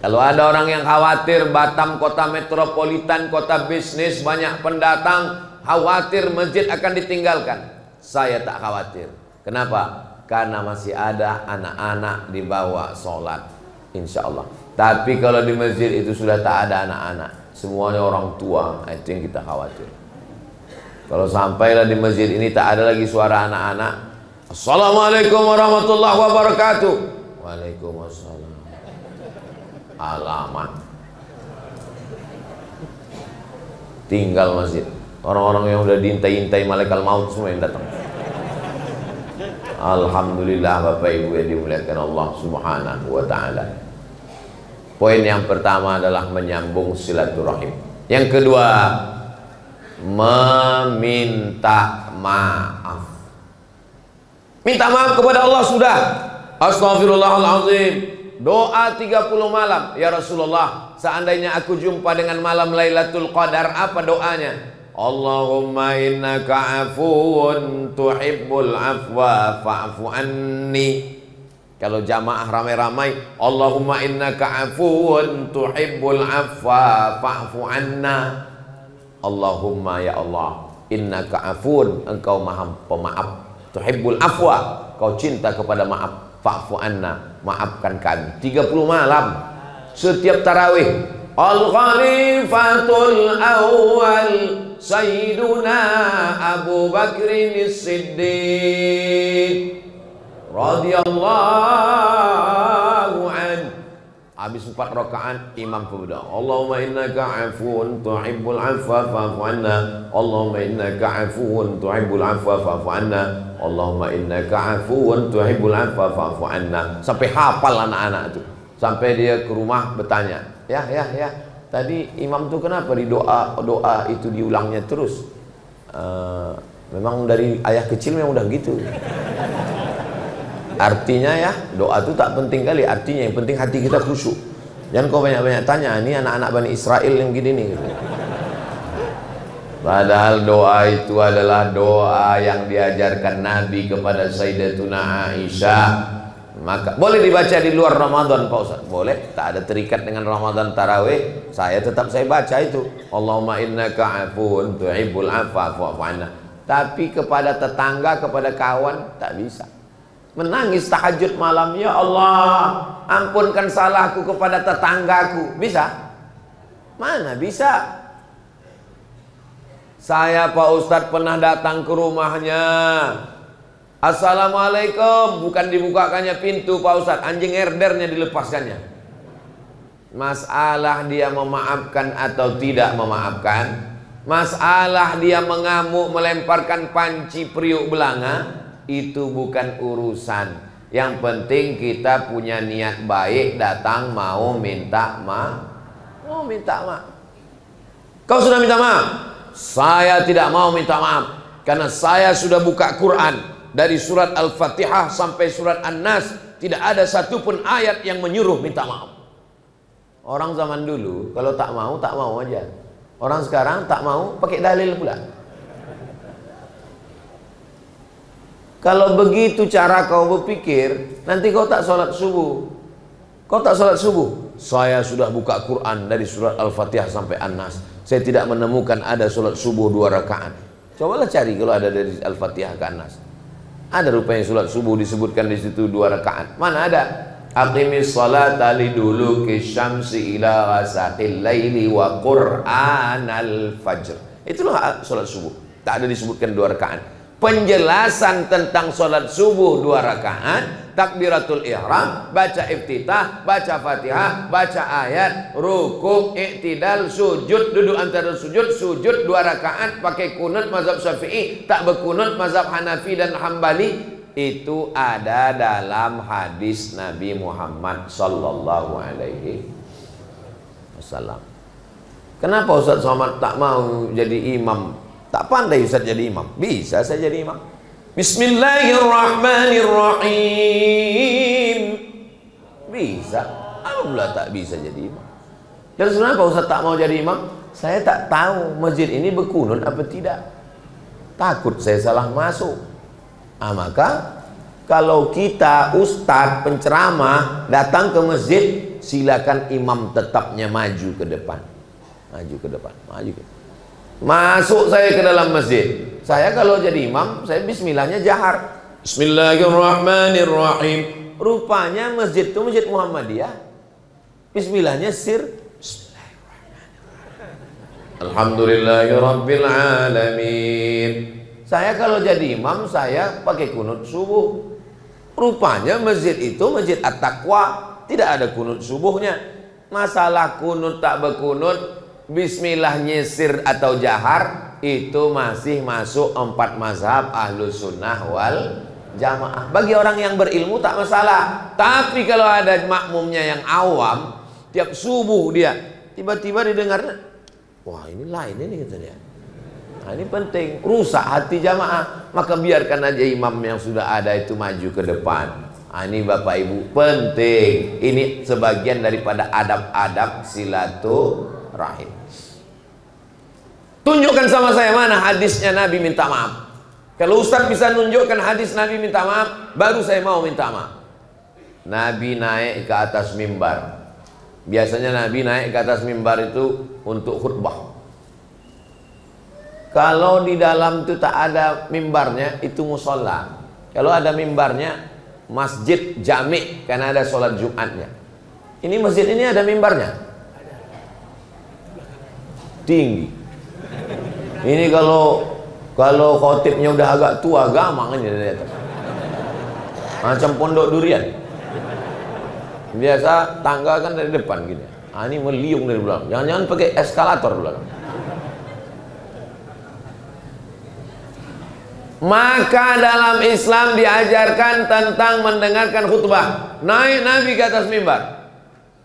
Kalau ada orang yang khawatir Batam kota metropolitan, kota bisnis, banyak pendatang, khawatir masjid akan ditinggalkan, saya tak khawatir. Kenapa? Karena masih ada anak-anak dibawa sholat, insya Allah. Tapi kalau di masjid itu sudah tak ada anak-anak, semuanya orang tua, itu yang kita khawatir. Kalau sampailah di masjid ini tak ada lagi suara anak-anak, Assalamualaikum warahmatullahi wabarakatuh. Waalaikumsalam. Alamat. Tinggal masjid. Orang-orang yang udah diintai-intai malaikat maut semua yang datang. Alhamdulillah Bapak Ibu yang dimuliakan Allah Subhanahu wa ta'ala. Poin yang pertama adalah menyambung silaturahim. Yang kedua, meminta maaf. Minta maaf kepada Allah sudah. Astaghfirullahaladzim. Doa 30 malam. Ya Rasulullah, seandainya aku jumpa dengan malam Lailatul Qadar, apa doanya? Allahumma innaka afuun tuhibbul afwa fa'fu anni. Kalau jamaah ramai-ramai, Allahumma innaka afuun tuhibbul afwa fa'fu anna. Allahumma ya Allah, innaka afuun, engkau maha pemaaf, tuhibbul afwa, kau cinta kepada maaf, fa'fu anna, maafkan kami. 30 malam setiap tarawih. Al-Khalifatul Awwal Sayyiduna Abu Bakrin As-Siddiq radhiyallahu an. Habis 4 rakaat imam berdoa, Allahumma innaka afuun tuhibbul afwa fa'fu anna. Allahumma innaka afuun tuhibbul afwa fa'fu anna. Allahumma innaka afuun tuhibbul afwa fa'fu anna. Sampai hafal anak-anak itu. Sampai dia ke rumah bertanya, ya, tadi imam tuh kenapa di doa itu diulangnya terus? Memang dari ayah kecil memang udah gitu. Artinya ya, doa itu tak penting kali. Artinya yang penting hati kita khusyuk. Jangan kau banyak-banyak tanya, ini anak-anak Bani Israel yang gini nih gitu. Padahal doa itu adalah doa yang diajarkan Nabi kepada Sayyidatuna Aisyah. Maka boleh dibaca di luar Ramadan Pak Ustaz? Boleh, tak ada terikat dengan Ramadan tarawih. Saya baca itu, Allahumma innaka afuun tuhibbul afwa fa'fu anna. Tapi kepada tetangga, kepada kawan tak bisa. Menangis tahajud malam, ya Allah ampunkan salahku kepada tetanggaku, bisa? Mana bisa? Saya Pak Ustadz pernah datang ke rumahnya, Assalamualaikum, bukan dibukakannya pintu Pak Ustadz, anjing herdernya dilepaskannya. Masalah dia memaafkan atau tidak memaafkan, masalah dia mengamuk melemparkan panci periuk belanga, itu bukan urusan. Yang penting kita punya niat baik, datang mau minta maaf. Mau minta maaf. Kau sudah minta maaf? Saya tidak mau minta maaf, karena saya sudah buka Quran dari surat Al-Fatihah sampai surat An-Nas, tidak ada satupun ayat yang menyuruh minta maaf. Orang zaman dulu kalau tak mau aja. Orang sekarang tak mau pakai dalil pula. Kalau begitu cara kau berpikir, nanti kau tak sholat subuh. Kau tak sholat subuh. Saya sudah buka Quran dari surat Al-Fatihah sampai An-Nas, saya tidak menemukan ada sholat subuh 2 rakaat. Cobalah cari kalau ada dari Al-Fatihah ke An-Nas. Ada rupanya sholat subuh disebutkan di situ 2 rakaat. Mana ada? Aqimis salata liduluki syamsi ila ghasaqil laili wa qur'anal fajr. Itulah sholat subuh. Tak ada disebutkan 2 rakaat. Penjelasan tentang sholat subuh 2 rakaat, takbiratul ihram, baca iftitah, baca fatihah, baca ayat, rukuk, i'tidal, sujud, duduk antara sujud, sujud 2 rakaat, pakai kunut mazhab Syafi'i, tak berkunut mazhab Hanafi dan Hambali. Itu ada dalam hadis Nabi Muhammad sallallahu alaihi wasallam. Kenapa Ustaz Somad tak mau jadi imam? Tak pandai Ustaz jadi imam. Bisa saya jadi imam. Bismillahirrahmanirrahim. Bisa. Alhamdulillah tak bisa jadi imam. Dan sebenarnya Pak Ustaz tak mau jadi imam, saya tak tahu masjid ini berkunut apa tidak. Takut saya salah masuk. Maka kalau kita ustadz penceramah datang ke masjid, silakan imam tetapnya maju ke depan. Maju ke depan, maju ke depan. Masuk saya ke dalam masjid. Saya kalau jadi imam, saya bismillahnya jahar. Bismillahirrahmanirrahim. Rupanya masjid itu masjid Muhammadiyah. Bismillahnya sir. Alhamdulillahirabbil alamin. Saya kalau jadi imam, saya pakai kunut subuh. Rupanya masjid itu masjid At-Taqwa, tidak ada kunut subuhnya. Masalah kunut tak berkunut, bismillahnya sir atau jahar, itu masih masuk 4 mazhab Ahlus Sunnah wal Jamaah. Bagi orang yang berilmu tak masalah. Tapi kalau ada makmumnya yang awam, tiap subuh dia tiba-tiba didengarnya, wah ini lain ini katanya. Nah, ini penting, rusak hati jamaah. Maka biarkan aja imam yang sudah ada itu maju ke depan. Nah, ini Bapak Ibu penting. Ini sebagian daripada adab-adab silaturahim. Tunjukkan sama saya mana hadisnya Nabi minta maaf. Kalau Ustaz bisa nunjukkan hadis Nabi minta maaf, baru saya mau minta maaf. Nabi naik ke atas mimbar. Biasanya Nabi naik ke atas mimbar itu untuk khutbah. Kalau di dalam itu tak ada mimbarnya, itu musola. Kalau ada mimbarnya, masjid jami', karena ada sholat Jumatnya. Ini masjid ini ada mimbarnya? Tinggi. Ini kalau khotibnya udah agak tua, gamang ini dari atas. Macam pondok durian. Biasa tangga kan dari depan gini. Ini meliung dari belakang. Jangan-jangan pakai eskalator belakang. Maka dalam Islam diajarkan tentang mendengarkan khutbah. Naik Nabi ke atas mimbar,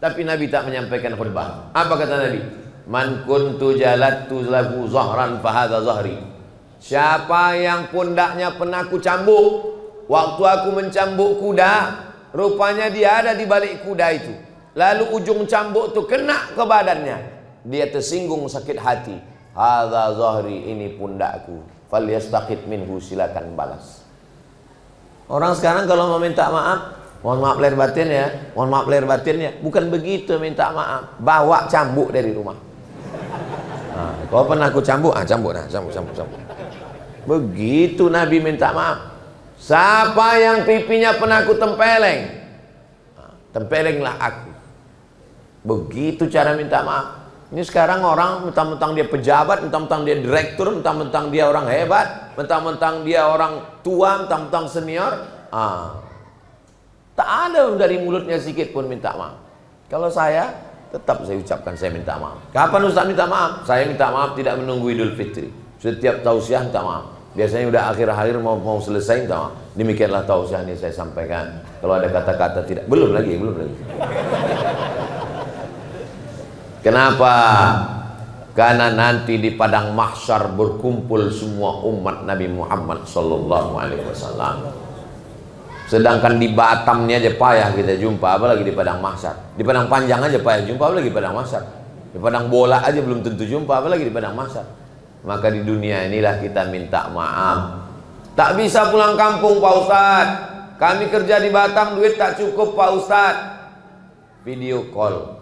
tapi Nabi tak menyampaikan khutbah. Apa kata Nabi? Man kuntu jalattu lahu zahran fahadha zahri. Siapa yang pundaknya pernah aku cambuk waktu aku mencambuk kuda, rupanya dia ada di balik kuda itu. Lalu ujung cambuk itu kena ke badannya, dia tersinggung sakit hati. Hadza zahri, ini pundakku. Falyastaqit minhu, silakan balas. Orang sekarang kalau mau minta maaf, mohon maaf lahir batin ya, mohon maaf lahir batin ya, bukan begitu minta maaf. Bawa cambuk dari rumah. Kalau pernah aku cambuk, cambuk nah, cambuk. Begitu Nabi minta maaf. Siapa yang pipinya pernah aku tempeleng, tempelenglah aku. Begitu cara minta maaf. Ini sekarang orang mentang-mentang dia pejabat, mentang-mentang dia direktur, mentang-mentang dia orang hebat, mentang-mentang dia orang tua, mentang-mentang senior, tak ada dari mulutnya sedikit pun minta maaf. Kalau saya, tetap saya ucapkan saya minta maaf. Kapan Ustaz minta maaf? Saya minta maaf tidak menunggu Idul Fitri. Setiap tausiah minta maaf. Biasanya udah akhir-akhir mau selesai minta maaf. Demikianlah tausiah ini saya sampaikan. Kalau ada kata-kata tidak, belum lagi. Kenapa? Karena nanti di padang mahsyar berkumpul semua umat Nabi Muhammad sallallahu alaihi wasallam. Sedangkan di Batamnya aja payah kita jumpa, apalagi di padang mahsyar. Di padang panjang aja payah jumpa, apalagi di padang mahsyar. Di padang bola aja belum tentu jumpa, apalagi di padang mahsyar. Maka di dunia inilah kita minta maaf. Tak bisa pulang kampung Pak Ustadz. Kami kerja di Batam, duit tak cukup Pak Ustadz. Video call.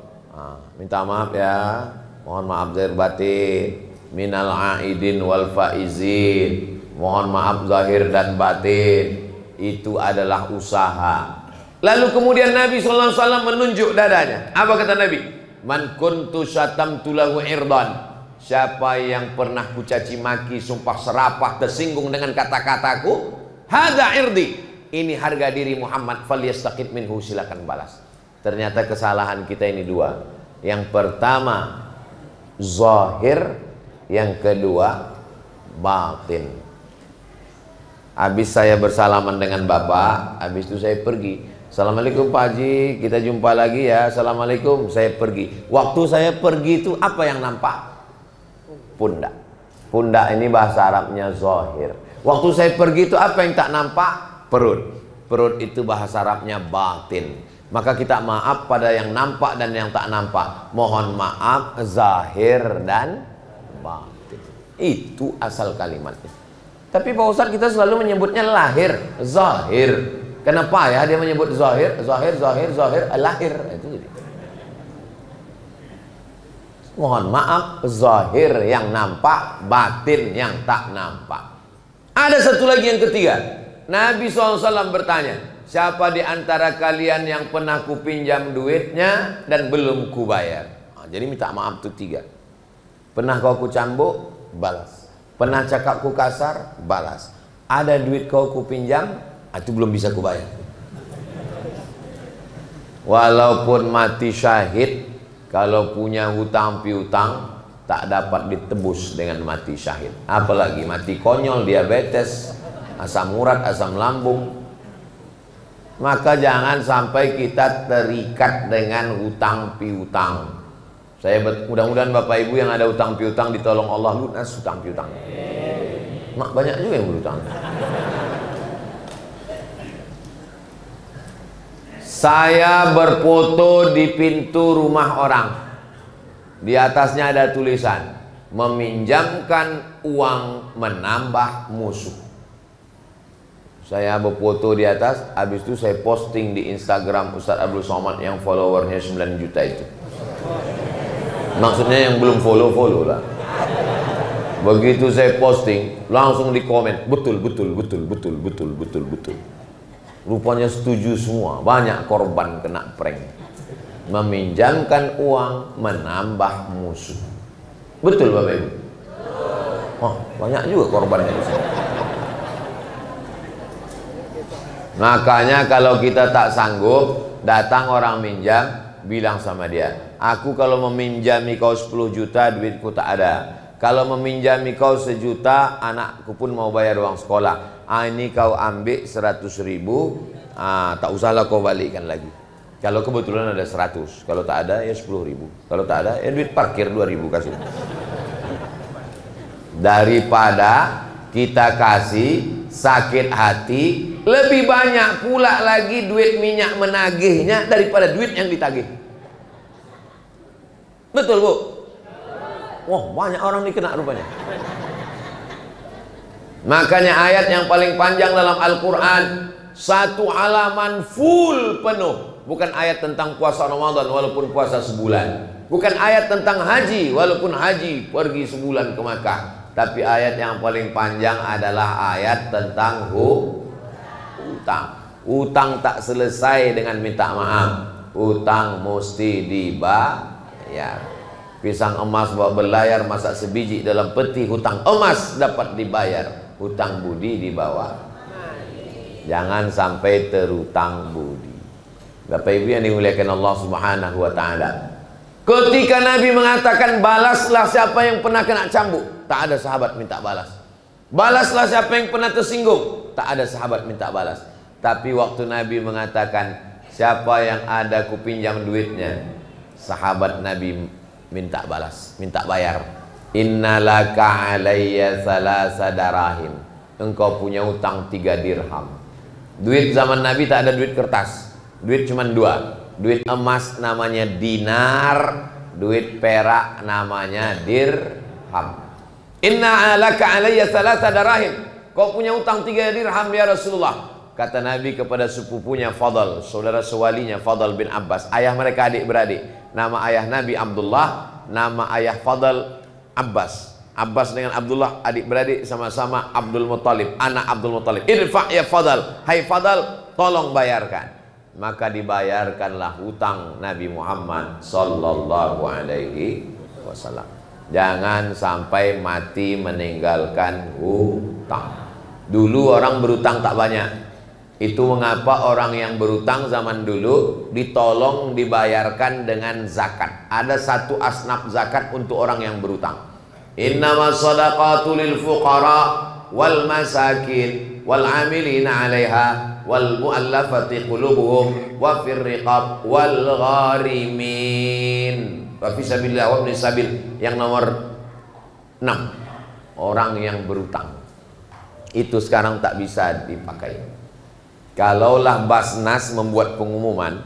Minta maaf ya, mohon maaf zahir batin, minal aidin wal faizin, mohon maaf zahir dan batin. Itu adalah usaha. Lalu kemudian Nabi SAW menunjuk dadanya. Apa kata Nabi? Man kuntu syatamtu lahu irdan. Siapa yang pernah kucaci maki, sumpah serapah, tersinggung dengan kata-kataku, hadza irdi, ini harga diri Muhammad, falyastaqit minhu, silakan balas. Ternyata kesalahan kita ini dua. Yang pertama zahir, yang kedua batin. Habis saya bersalaman dengan bapak, habis itu saya pergi. Assalamualaikum Pak Haji, kita jumpa lagi ya. Assalamualaikum, saya pergi. Waktu saya pergi itu apa yang nampak? Pundak. Pundak ini bahasa Arabnya zahir. Waktu saya pergi itu apa yang tak nampak? Perut. Perut itu bahasa Arabnya batin. Maka kita maaf pada yang nampak dan yang tak nampak. Mohon maaf zahir dan batin. Itu asal kalimatnya. Tapi Pak Ustadz kita selalu menyebutnya lahir, zahir. Kenapa ya dia menyebut zahir, zahir, lahir? Itu jadi. Mohon maaf, zahir yang nampak, batin yang tak nampak. Ada satu lagi yang ketiga. Nabi SAW bertanya, siapa di antara kalian yang pernah kupinjam duitnya dan belum kubayar? Nah, jadi minta maaf tuh 3. Pernah kau kucambuk? Balas. Pernah cakap ku kasar? Balas. Ada duit kau kupinjam? Itu belum bisa kubayar. Walaupun mati syahid, kalau punya hutang piutang tak dapat ditebus dengan mati syahid. Apalagi mati konyol, diabetes, asam urat, asam lambung. Maka jangan sampai kita terikat dengan hutang piutang. Saya mudah-mudahan Bapak Ibu yang ada hutang piutang ditolong Allah lunas hutang piutang. Mak banyak juga yang berhutang. Saya berfoto di pintu rumah orang. Di atasnya ada tulisan, meminjamkan uang menambah musuh. Saya berfoto di atas, habis itu saya posting di Instagram Ustadz Abdul Somad yang followernya 9 juta itu. Maksudnya yang belum follow lah. Begitu saya posting, langsung di komen, betul. Rupanya setuju semua, banyak korban kena prank. Meminjamkan uang menambah musuh. Betul Bapak Ibu? Oh, banyak juga korbannya di sini. Makanya kalau kita tak sanggup, datang orang minjam, bilang sama dia, aku kalau meminjami kau 10 juta, duitku tak ada. Kalau meminjami kau 1 juta, anakku pun mau bayar uang sekolah. Ini kau ambil 100.000, tak usahlah kau balikkan lagi. Kalau kebetulan ada 100, kalau tak ada ya 10.000. Kalau tak ada ya duit parkir 2.000 kasih. Daripada kita kasih sakit hati, lebih banyak pula lagi duit minyak menagihnya daripada duit yang ditagih. Betul Bu? Wah, banyak orang dikena rupanya. Makanya ayat yang paling panjang dalam Al-Quran, 1 halaman full penuh. Bukan ayat tentang puasa Ramadan walaupun puasa sebulan. Bukan ayat tentang haji walaupun haji pergi sebulan ke Makkah. Tapi ayat yang paling panjang adalah ayat tentang hutang. Hutang tak selesai dengan minta maaf. Hutang mesti dibayar. Pisang emas bawa berlayar, masak sebiji dalam peti, hutang emas dapat dibayar, hutang budi dibawa. Jangan sampai terutang budi. Bapak Ibu yang dimuliakan Allah Subhanahu wa taala. Ketika Nabi mengatakan balaslah siapa yang pernah kena cambuk, tak ada sahabat minta balas. Balaslah siapa yang pernah tersinggung, tak ada sahabat minta balas. Tapi waktu Nabi mengatakan siapa yang ada kupinjam duitnya, sahabat Nabi minta balas, minta bayar. Innalaka alayya 3 darahim. Engkau punya utang 3 dirham. Duit zaman Nabi tak ada duit kertas. Duit cuma 2. Duit emas namanya dinar, duit perak namanya dirham. Innalaka alayya 3 darahim. Kau punya utang 3 dirham ya Rasulullah. Kata Nabi kepada sepupunya Fadl, saudara sewalinya Fadl bin Abbas. Ayah mereka adik-beradik. Nama ayah Nabi Abdullah, nama ayah Fadl Abbas. Abbas dengan Abdullah adik-beradik sama-sama Abdul Muttalib, anak Abdul Muttalib. Irfa' ya Fadl, hai Fadl, tolong bayarkan. Maka dibayarkanlah hutang Nabi Muhammad sallallahu alaihi wasallam. Jangan sampai mati meninggalkan hutang. Dulu orang berutang tak banyak. Itu mengapa orang yang berutang zaman dulu ditolong dibayarkan dengan zakat. Ada 1 asnaf zakat untuk orang yang berutang. Innamas shadaqatu lil fuqara wal masakin wal amilina 'alaiha wal mu'allafati qulubuhum wa fir riqab wal gharimin wa fi sabilillah wa ibn sabil. Yang nomor 6, orang yang berutang. Itu sekarang tak bisa dipakai. Kalaulah Basnas membuat pengumuman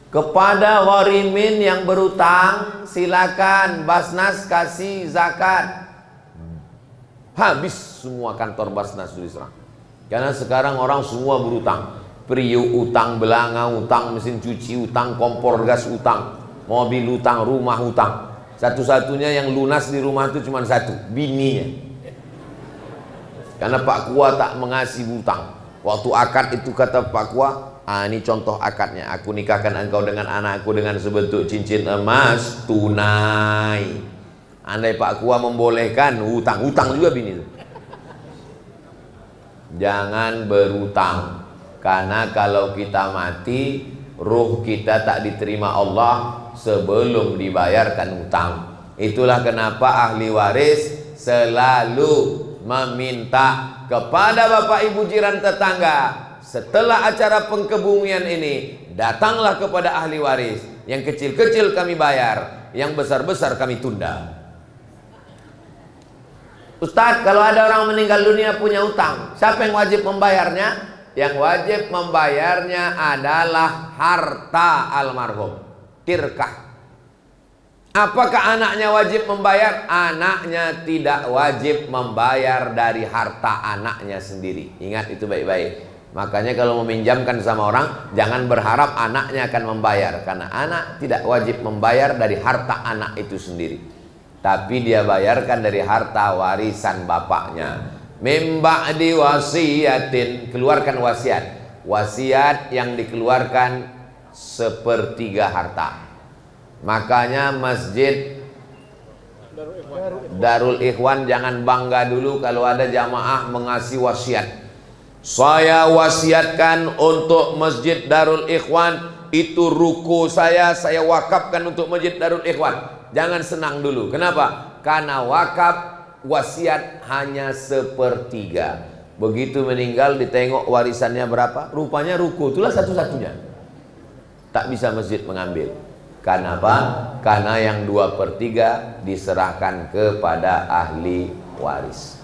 kepada gharimin yang berutang, silakan Basnas kasih zakat, habis semua kantor Basnas diserang. Karena sekarang orang semua berutang, periuk utang, belanga utang, mesin cuci utang, kompor gas utang, mobil utang, rumah utang. Satu-satunya yang lunas di rumah itu cuma satu, bininya. Karena Pak Kua tak mengasihi utang. Waktu akad itu kata Pak Kua, ini contoh akadnya, aku nikahkan engkau dengan anakku dengan sebentuk cincin emas tunai. Andai Pak Kua membolehkan utang juga bini itu. Jangan berutang, karena kalau kita mati, ruh kita tak diterima Allah sebelum dibayarkan utang. Itulah kenapa ahli waris selalu meminta kepada bapak ibu jiran tetangga, setelah acara pengkebumian ini, datanglah kepada ahli waris. Yang kecil-kecil kami bayar, yang besar-besar kami tunda. Ustadz, kalau ada orang meninggal dunia punya utang, siapa yang wajib membayarnya? Yang wajib membayarnya adalah harta almarhum, tirkah. Apakah anaknya wajib membayar? Anaknya tidak wajib membayar dari harta anaknya sendiri. Ingat itu baik-baik. Makanya kalau meminjamkan sama orang, jangan berharap anaknya akan membayar, karena anak tidak wajib membayar dari harta anak itu sendiri, tapi dia bayarkan dari harta warisan bapaknya. Mim ba'di wasiyatin, keluarkan wasiat. Wasiat yang dikeluarkan sepertiga harta. Makanya masjid Darul Ikhwan jangan bangga dulu kalau ada jamaah mengasih wasiat. Saya wasiatkan untuk masjid Darul Ikhwan, itu ruku saya wakafkan untuk masjid Darul Ikhwan. Jangan senang dulu. Kenapa? Karena wakaf wasiat hanya sepertiga. Begitu meninggal ditengok warisannya berapa, rupanya ruku, itulah satu-satunya. Tak bisa masjid mengambil. Karena apa? Karena yang 2/3 diserahkan kepada ahli waris.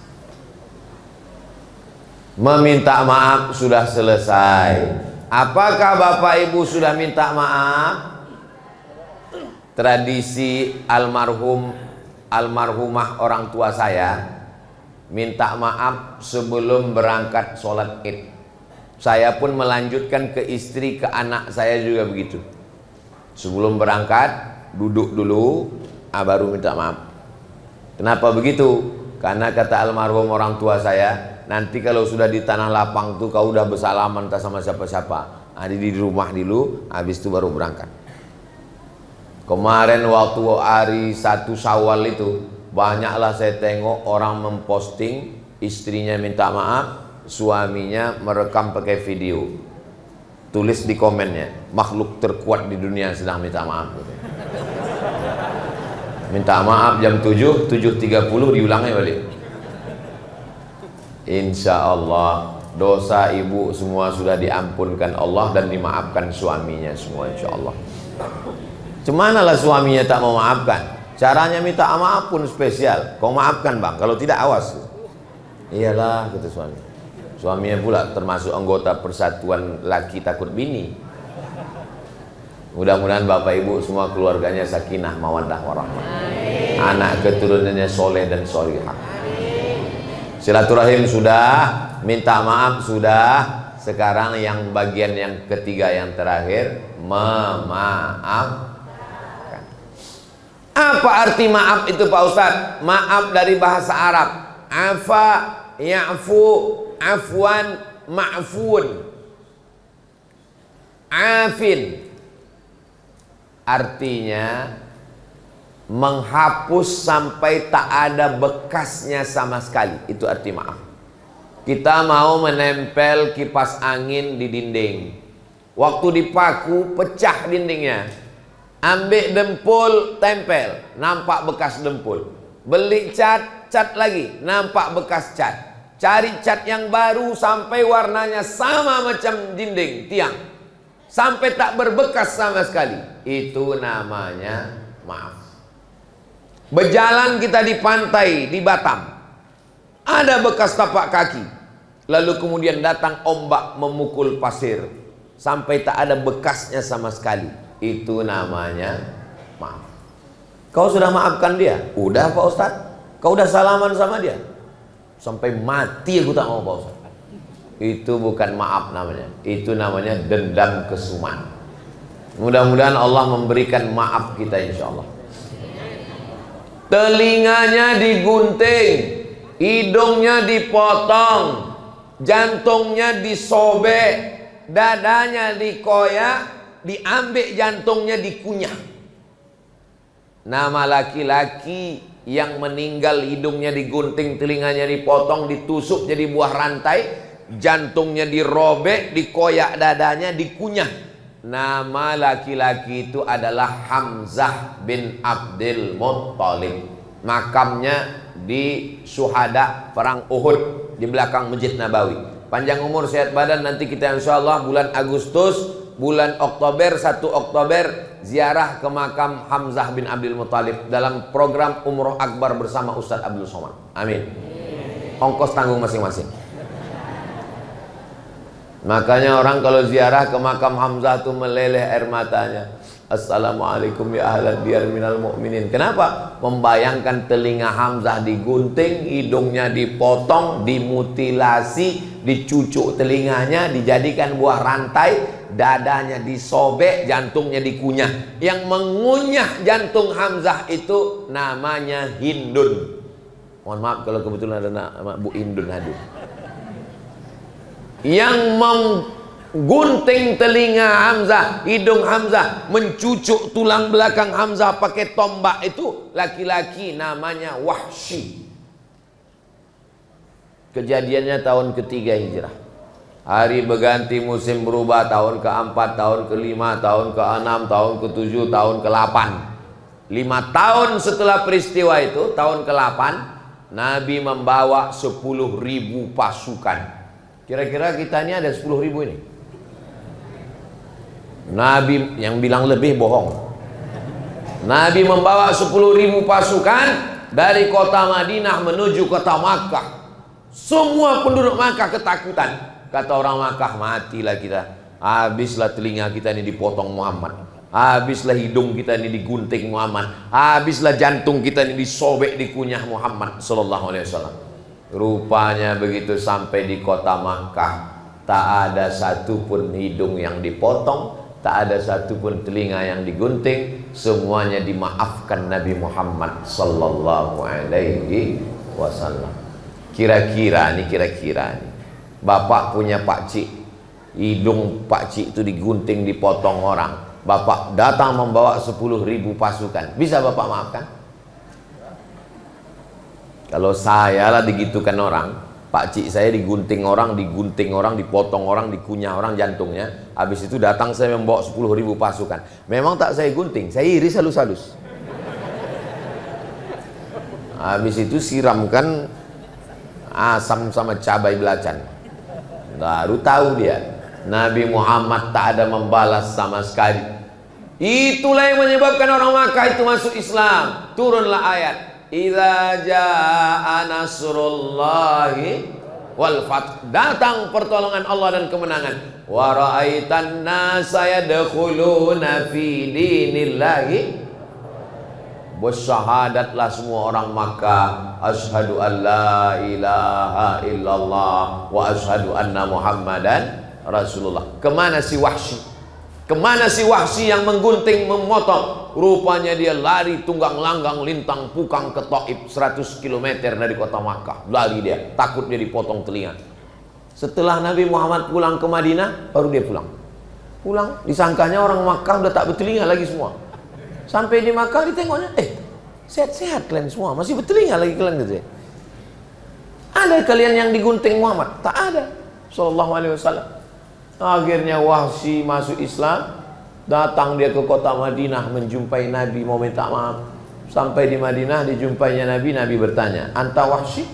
Meminta maaf sudah selesai. Apakah bapak ibu sudah minta maaf? Tradisi almarhumah orang tua saya minta maaf sebelum berangkat sholat id. Saya pun melanjutkan ke istri, ke anak saya juga begitu. Sebelum berangkat duduk dulu, baru minta maaf. Kenapa begitu? Karena kata almarhum orang tua saya, nanti kalau sudah di tanah lapang tuh kau udah bersalaman tak sama siapa-siapa. Di rumah dulu, habis itu baru berangkat. Kemarin waktu hari 1 Syawal itu, banyaklah saya tengok orang memposting istrinya minta maaf, suaminya merekam pakai video. Tulis di komennya, makhluk terkuat di dunia sedang minta maaf. Minta maaf jam 7:30 diulangnya balik. Insya Allah dosa ibu semua sudah diampunkan Allah dan dimaafkan suaminya semua, insya Allah. Cemanalah suaminya tak mau maafkan? Caranya minta maaf pun spesial. Kau maafkan bang, kalau tidak awas. Iyalah, kata suami. Suaminya pula termasuk anggota Persatuan Laki Takut Bini. Mudah-mudahan bapak ibu semua keluarganya sakinah mawaddah warahmah. Anak keturunannya soleh dan solihah. Silaturahim sudah, minta maaf sudah. Sekarang yang bagian yang ketiga yang terakhir, memaafkan. Apa arti maaf itu Pak Ustadz? Maaf dari bahasa Arab, afa, ya'fu, afwan, ma'fun, afin. Artinya menghapus sampai tak ada bekasnya sama sekali. Itu arti maaf. Kita mau menempel kipas angin di dinding, waktu dipaku pecah dindingnya, ambil dempul tempel, nampak bekas dempul. Beli cat, cat lagi, nampak bekas cat. Cari cat yang baru sampai warnanya sama macam dinding tiang, sampai tak berbekas sama sekali. Itu namanya maaf. Berjalan kita di pantai di Batam, ada bekas tapak kaki, Lalu kemudian datang ombak memukul pasir sampai tak ada bekasnya sama sekali. Itu namanya maaf. Kau sudah maafkan dia? Udah Pak Ustadz. Kau udah salaman sama dia? Sampai mati aku tak mau Pak Ustadz. Itu bukan maaf namanya. Itu namanya dendam kesuman. Mudah-mudahan Allah memberikan maaf kita insya Allah. Telinganya digunting, hidungnya dipotong, jantungnya disobek, dadanya dikoyak, diambil jantungnya dikunyah. Nama laki-laki yang meninggal hidungnya digunting, telinganya dipotong, ditusuk jadi buah rantai, jantungnya dirobek, dikoyak, dadanya dikunyah. Nama laki-laki itu adalah Hamzah bin Abdul Muttalib. Makamnya di Syuhada perang Uhud di belakang Masjid Nabawi. Panjang umur sehat badan, nanti kita insya Allah bulan Agustus, bulan Oktober, 1 Oktober ziarah ke makam Hamzah bin Abdul Muttalib dalam program Umroh Akbar bersama Ustadz Abdul Somad. Amin. Ongkos tanggung masing-masing. Makanya orang kalau ziarah ke makam Hamzah itu meleleh air matanya. Assalamualaikum ya ahlan diyar minal mu'minin. Kenapa? Membayangkan telinga Hamzah digunting, hidungnya dipotong, dimutilasi, dicucuk telinganya, dijadikan buah rantai, dadanya disobek, jantungnya dikunyah. Yang mengunyah jantung Hamzah itu namanya Hindun. Mohon maaf kalau kebetulan ada nama Bu Hindun hadir. Yang menggunting telinga Hamzah, hidung Hamzah, mencucuk tulang belakang Hamzah pakai tombak itu laki-laki namanya Wahsy. Kejadiannya tahun ketiga hijrah. Hari berganti, musim berubah, tahun keempat, tahun kelima, tahun keenam, tahun ketujuh, tahun ke-8. 5 tahun setelah peristiwa itu, tahun ke-8, Nabi membawa 10.000 pasukan. Kira-kira kita ini ada 10.000 ini. Nabi yang bilang lebih bohong. Nabi membawa 10.000 pasukan dari kota Madinah menuju kota Makkah. Semua penduduk Makkah ketakutan. Kata orang Makkah, matilah kita. Habislah telinga kita ini dipotong Muhammad. Habislah hidung kita ini digunting Muhammad. Habislah jantung kita ini disobek, dikunyah Muhammad sallallahu alaihi wasallam. Rupanya begitu sampai di kota Makkah, tak ada satupun hidung yang dipotong, tak ada satupun telinga yang digunting, semuanya dimaafkan Nabi Muhammad sallallahu alaihi wasallam. Kira-kira nih, Bapak punya pakcik, hidung pakcik itu digunting, dipotong orang. Bapak datang membawa 10.000 pasukan, bisa Bapak maafkan? Kalau saya lah digitukan orang, pakcik saya digunting orang, dipotong orang, dikunyah orang jantungnya. Habis itu datang saya membawa 10.000 pasukan. Memang tak saya gunting, saya iris halus-halus. Habis itu siramkan asam sama cabai belacan. Baru tahu dia, Nabi Muhammad tak ada membalas sama sekali. Itulah yang menyebabkan orang Makkah itu masuk Islam. Turunlah ayat, idza jaa nasrullahi wal fath, datang pertolongan Allah dan kemenangan. Wa ra'aitan nasa yadkhuluna fi dinillahi, bersyahadatlah semua orang Makkah, asyhadu an la ilaha illallah wa asyhadu anna Muhammadan Rasulullah. Kemana si Wahsy? Kemana si Wahsy yang menggunting, memotong? Rupanya dia lari tunggang langgang lintang pukang ke Taif, 100 km dari kota Makkah. Lari dia, takut dia dipotong telinga. Setelah Nabi Muhammad pulang ke Madinah, baru dia pulang. Disangkanya orang Makkah udah tak bertelinga lagi semua. Sampai di Makkah ditengoknya, sehat-sehat kalian semua, masih bertelinga lagi kalian gitu ya. Ada kalian yang digunting Muhammad? Tak ada. Sallallahu alaihi wasallam. Akhirnya Wahsy masuk Islam, datang dia ke kota Madinah menjumpai Nabi, mau minta maaf. Sampai di Madinah dijumpainya Nabi, Nabi bertanya, "Anta Wahsy?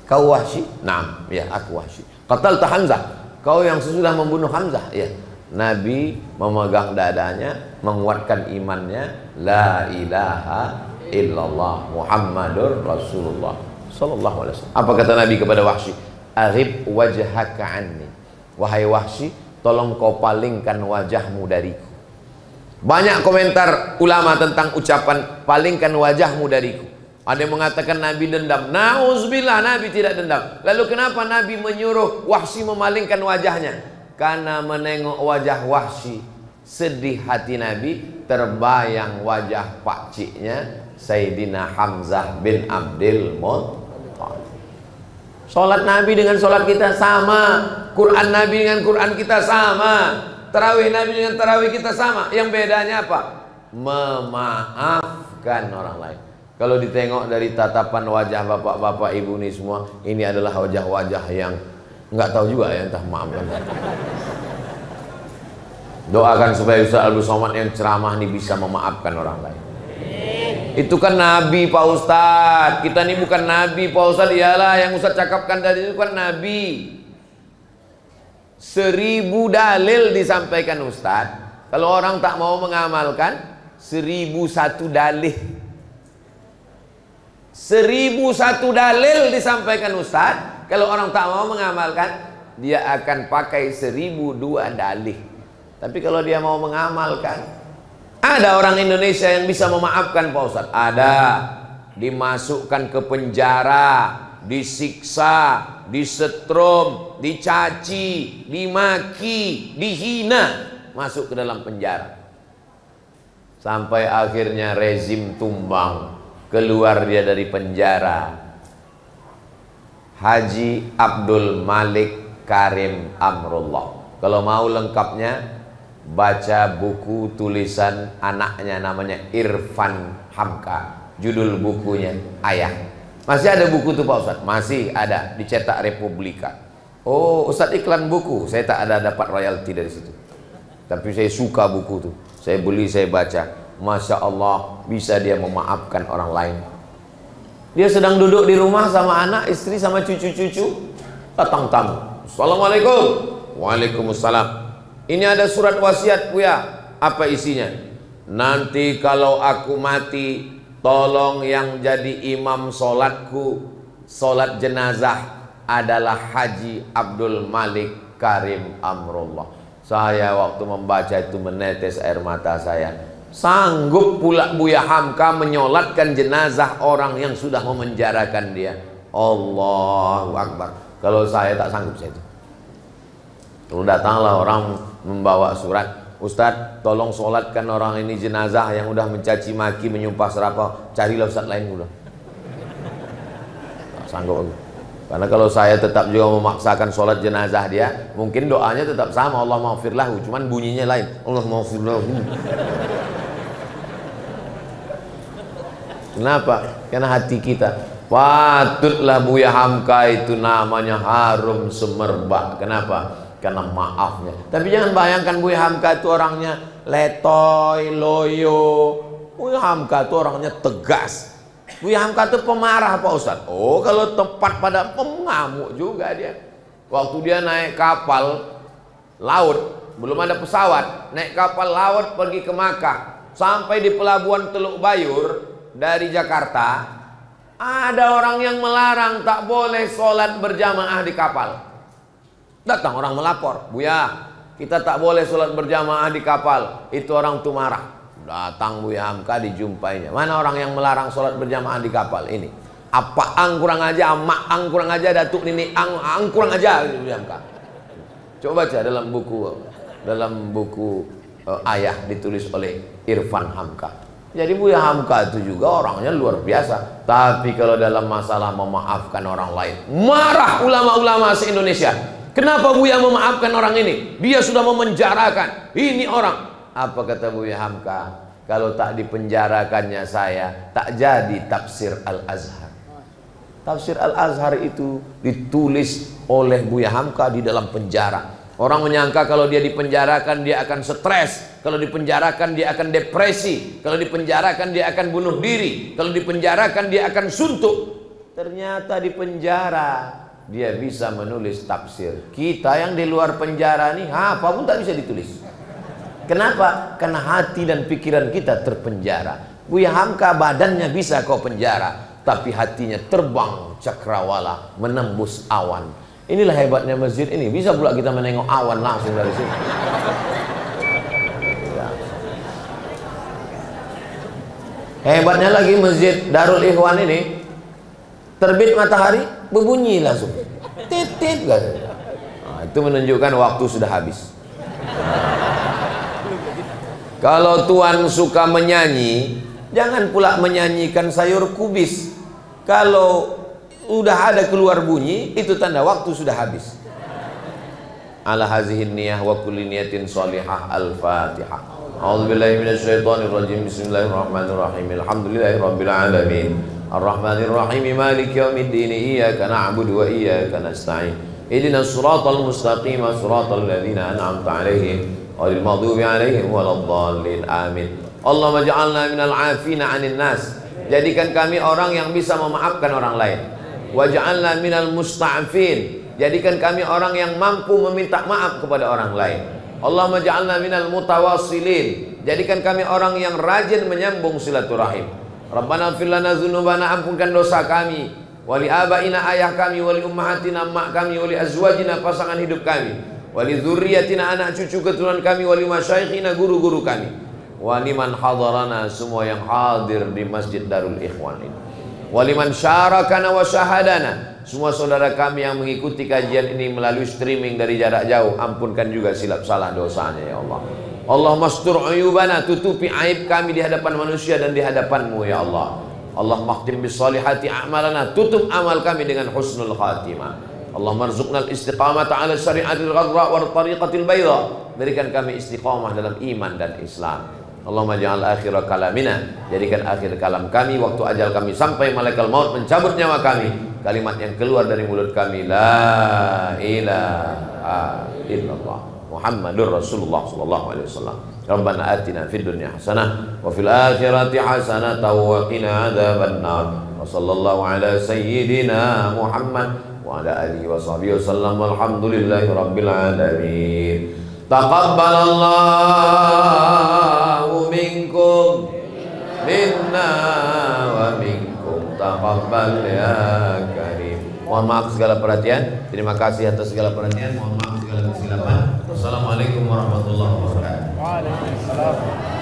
Kau Wahsy?" "Naam, ya aku Wahsy." "Qatalta Hamzah? Kau yang sesudah membunuh Hamzah?" "Ya." Nabi memegang dadanya, menguatkan imannya, la ilaha illallah Muhammadur Rasulullah sallallahu alaihi wasallam. Apa kata Nabi kepada Wahsy? Aghib wajhaka anni. Wahai Wahsy, tolong kau palingkan wajahmu dariku. Banyak komentar ulama tentang ucapan palingkan wajahmu dariku. Ada yang mengatakan Nabi dendam. Nauzubillah, Nabi tidak dendam. Lalu kenapa Nabi menyuruh Wahsy memalingkan wajahnya? Karena menengok wajah Wahsy, sedih hati Nabi, terbayang wajah pakciknya Sayyidina Hamzah bin Abdul Muttalib. Sholat Nabi dengan sholat kita sama, Quran Nabi dengan Quran kita sama, tarawih Nabi dengan tarawih kita sama. Yang bedanya apa? Memaafkan orang lain. Kalau ditengok dari tatapan wajah bapak-bapak ibu ini semua, ini adalah wajah-wajah yang nggak tahu juga ya, entah maafkan. Doakan supaya Ustaz Abdul Somad yang ceramah ini bisa memaafkan orang lain. Itu kan Nabi Pak Ustadz. Kita ini bukan Nabi Pak Ustadz. Iyalah yang Ustadz cakapkan tadi itu kan Nabi. 1000 dalil disampaikan Ustadz. Kalau orang tak mau mengamalkan, 1001 dalih. 1001 dalil disampaikan Ustadz. Kalau orang tak mau mengamalkan, dia akan pakai 1002 dalih. Tapi kalau dia mau mengamalkan, ada orang Indonesia yang bisa memaafkan Pak Ustadz? Ada. Dimasukkan ke penjara, disiksa, disetrum, dicaci, dimaki, dihina, masuk ke dalam penjara. Sampai akhirnya rezim tumbang, keluar dia dari penjara. Haji Abdul Malik Karim Amrullah. Kalau mau lengkapnya, baca buku tulisan anaknya namanya Irfan Hamka. Judul bukunya Ayah. Masih ada buku itu Pak Ustadz? Masih ada, dicetak Republika. Oh, Ustadz iklan buku, saya tak ada dapat royalti dari situ. Tapi saya suka buku itu. Saya beli, saya baca. Masya Allah, bisa dia memaafkan orang lain. Dia sedang duduk di rumah sama anak, istri, sama cucu-cucu. Datang tamu. Assalamualaikum. Waalaikumsalam. Ini ada surat wasiat Buya. Apa isinya? Nanti kalau aku mati, tolong yang jadi imam sholatku, sholat jenazah adalah Haji Abdul Malik Karim Amrullah. Saya waktu membaca itu menetes air mata saya. Sanggup pula Buya Hamka menyolatkan jenazah orang yang sudah memenjarakan dia. Allahu Akbar. Kalau saya tak sanggup saya itu. Lalu datanglah orang membawa surat, Ustadz tolong sholatkan orang ini jenazah yang udah mencaci maki, menyumpah serapah. Carilah Ustadz lain udah. Nah, sanggup aku. Karena kalau saya tetap juga memaksakan sholat jenazah dia, mungkin doanya tetap sama, Allah maghfirlahu, cuman bunyinya lain, Allah maghfirlahu. Kenapa? Karena hati kita, patutlah Buya Hamka itu namanya harum semerbak. Kenapa? Karena maafnya. Tapi jangan bayangkan Buya Hamka itu orangnya letoy, loyo. Buya Hamka itu orangnya tegas. Buya Hamka itu pemarah Pak Ustadz. Oh, kalau tepat pada pengamuk juga dia. Waktu dia naik kapal laut, belum ada pesawat, naik kapal laut pergi ke Makkah, sampai di pelabuhan Teluk Bayur dari Jakarta, ada orang yang melarang tak boleh sholat berjamaah di kapal. Datang orang melapor, Buya, kita tak boleh sholat berjamaah di kapal. Itu orang tuh marah. Datang Buya Hamka, dijumpainya. Mana orang yang melarang sholat berjamaah di kapal ini? Apa ang kurang aja, mak ang kurang aja, datuk nini ang kurang aja, Buya Hamka. Coba baca dalam buku Ayah ditulis oleh Irfan Hamka. Jadi Buya Hamka itu juga orangnya luar biasa. Tapi kalau dalam masalah memaafkan orang lain, marah ulama-ulama se-Indonesia. Kenapa Buya memaafkan orang ini? Dia sudah memenjarakan ini orang. Apa kata Buya Hamka? Kalau tak dipenjarakannya saya, tak jadi tafsir Al-Azhar. Tafsir Al-Azhar itu ditulis oleh Buya Hamka di dalam penjara. Orang menyangka kalau dia dipenjarakan dia akan stres, kalau dipenjarakan dia akan depresi, kalau dipenjarakan dia akan bunuh diri, kalau dipenjarakan dia akan suntuk. Ternyata di penjara dia bisa menulis tafsir. Kita yang di luar penjara nih, apa pun tak bisa ditulis. Kenapa? Karena hati dan pikiran kita terpenjara. Buya Hamka badannya bisa kau penjara, tapi hatinya terbang cakrawala, menembus awan. Inilah hebatnya masjid ini, bisa pula kita menengok awan langsung dari sini. Ya. Hebatnya lagi masjid Darul Ikhwan ini, terbit matahari berbunyi langsung. Tit-tit. Nah, itu menunjukkan waktu sudah habis. Kalau Tuhan suka menyanyi, jangan pula menyanyikan sayur kubis. Kalau udah ada keluar bunyi, itu tanda waktu sudah habis. Ala hazihin niyah wa kulli niyatin salihah. Al-Fatihah. A'udzubillahi minasyaitonir rajim. Bismillahirrahmanirrahim. Alhamdulillahi rabbil alamin. Ar-Rahmanir Rahim. Maliki yaumiddin. Iyyaka na'budu wa iyyaka nasta'in. Ihdinas siratal mustaqim. Siratal ladzina an'amta 'alaihim ghairil maghdubi 'alaihim waladdallin. Amin. Allahumma ja'alna minal 'afina 'anil nas. Jadikan kami orang yang bisa memaafkan orang lain. Waj'alna minal musta'afin. Jadikan kami orang yang mampu meminta maaf kepada orang lain. Allahumma ja'alna minal mutawassilin. Jadikan kami orang yang rajin menyambung silaturahim. Rabbana ighfir lana dzunubana, ampunkan dosa kami, wali abaina, ayah kami, wali ummahatina, emak kami, wali azwajina, pasangan hidup kami, wali dzurriyyatina, anak cucu keturunan kami, wali masyaikhina, guru-guru kami, wali man hadarana, semua yang hadir di Masjid Darul Ikhwan ini, wali man syarakana wa syahadana, semua saudara kami yang mengikuti kajian ini melalui streaming dari jarak jauh, ampunkan juga silap salah dosanya ya Allah. Allahumma astur uyubana, tutupi aib kami di hadapan manusia dan di hadapan-Mu ya Allah. Allahumma khtim bis salihati a'malana, tutup amal kami dengan husnul khatimah. Allahumma rzuqnal istiqamata ala syari'atil ghadra wa tariqatil bayda. Berikan kami istiqamah dalam iman dan Islam. Allahumma ja'al akhir kalamina, jadikan akhir kalam kami waktu ajal kami sampai malaikat maut mencabut nyawa kami, kalimat yang keluar dari mulut kami, la ilaha illallah Muhammadur Rasulullah sallallahu alaihi wasallam. Rabbana atina fid dunya hasanah wa fil akhirati hasanah wa qina adzabannar. Wa sallallahu ala sayyidina Muhammad wa ala alihi wa sahbihi wasallam. Walhamdulillahi rabbil alamin. Taqabbalallahu minkum minna wa minkum taqabbal ya karim. Mohon maaf segala perhatian. Terima kasih atas segala perhatian. Mohon maaf segala kesilapan. Wassalamualaikum warahmatullahi wabarakatuh. Waalaikumsalam.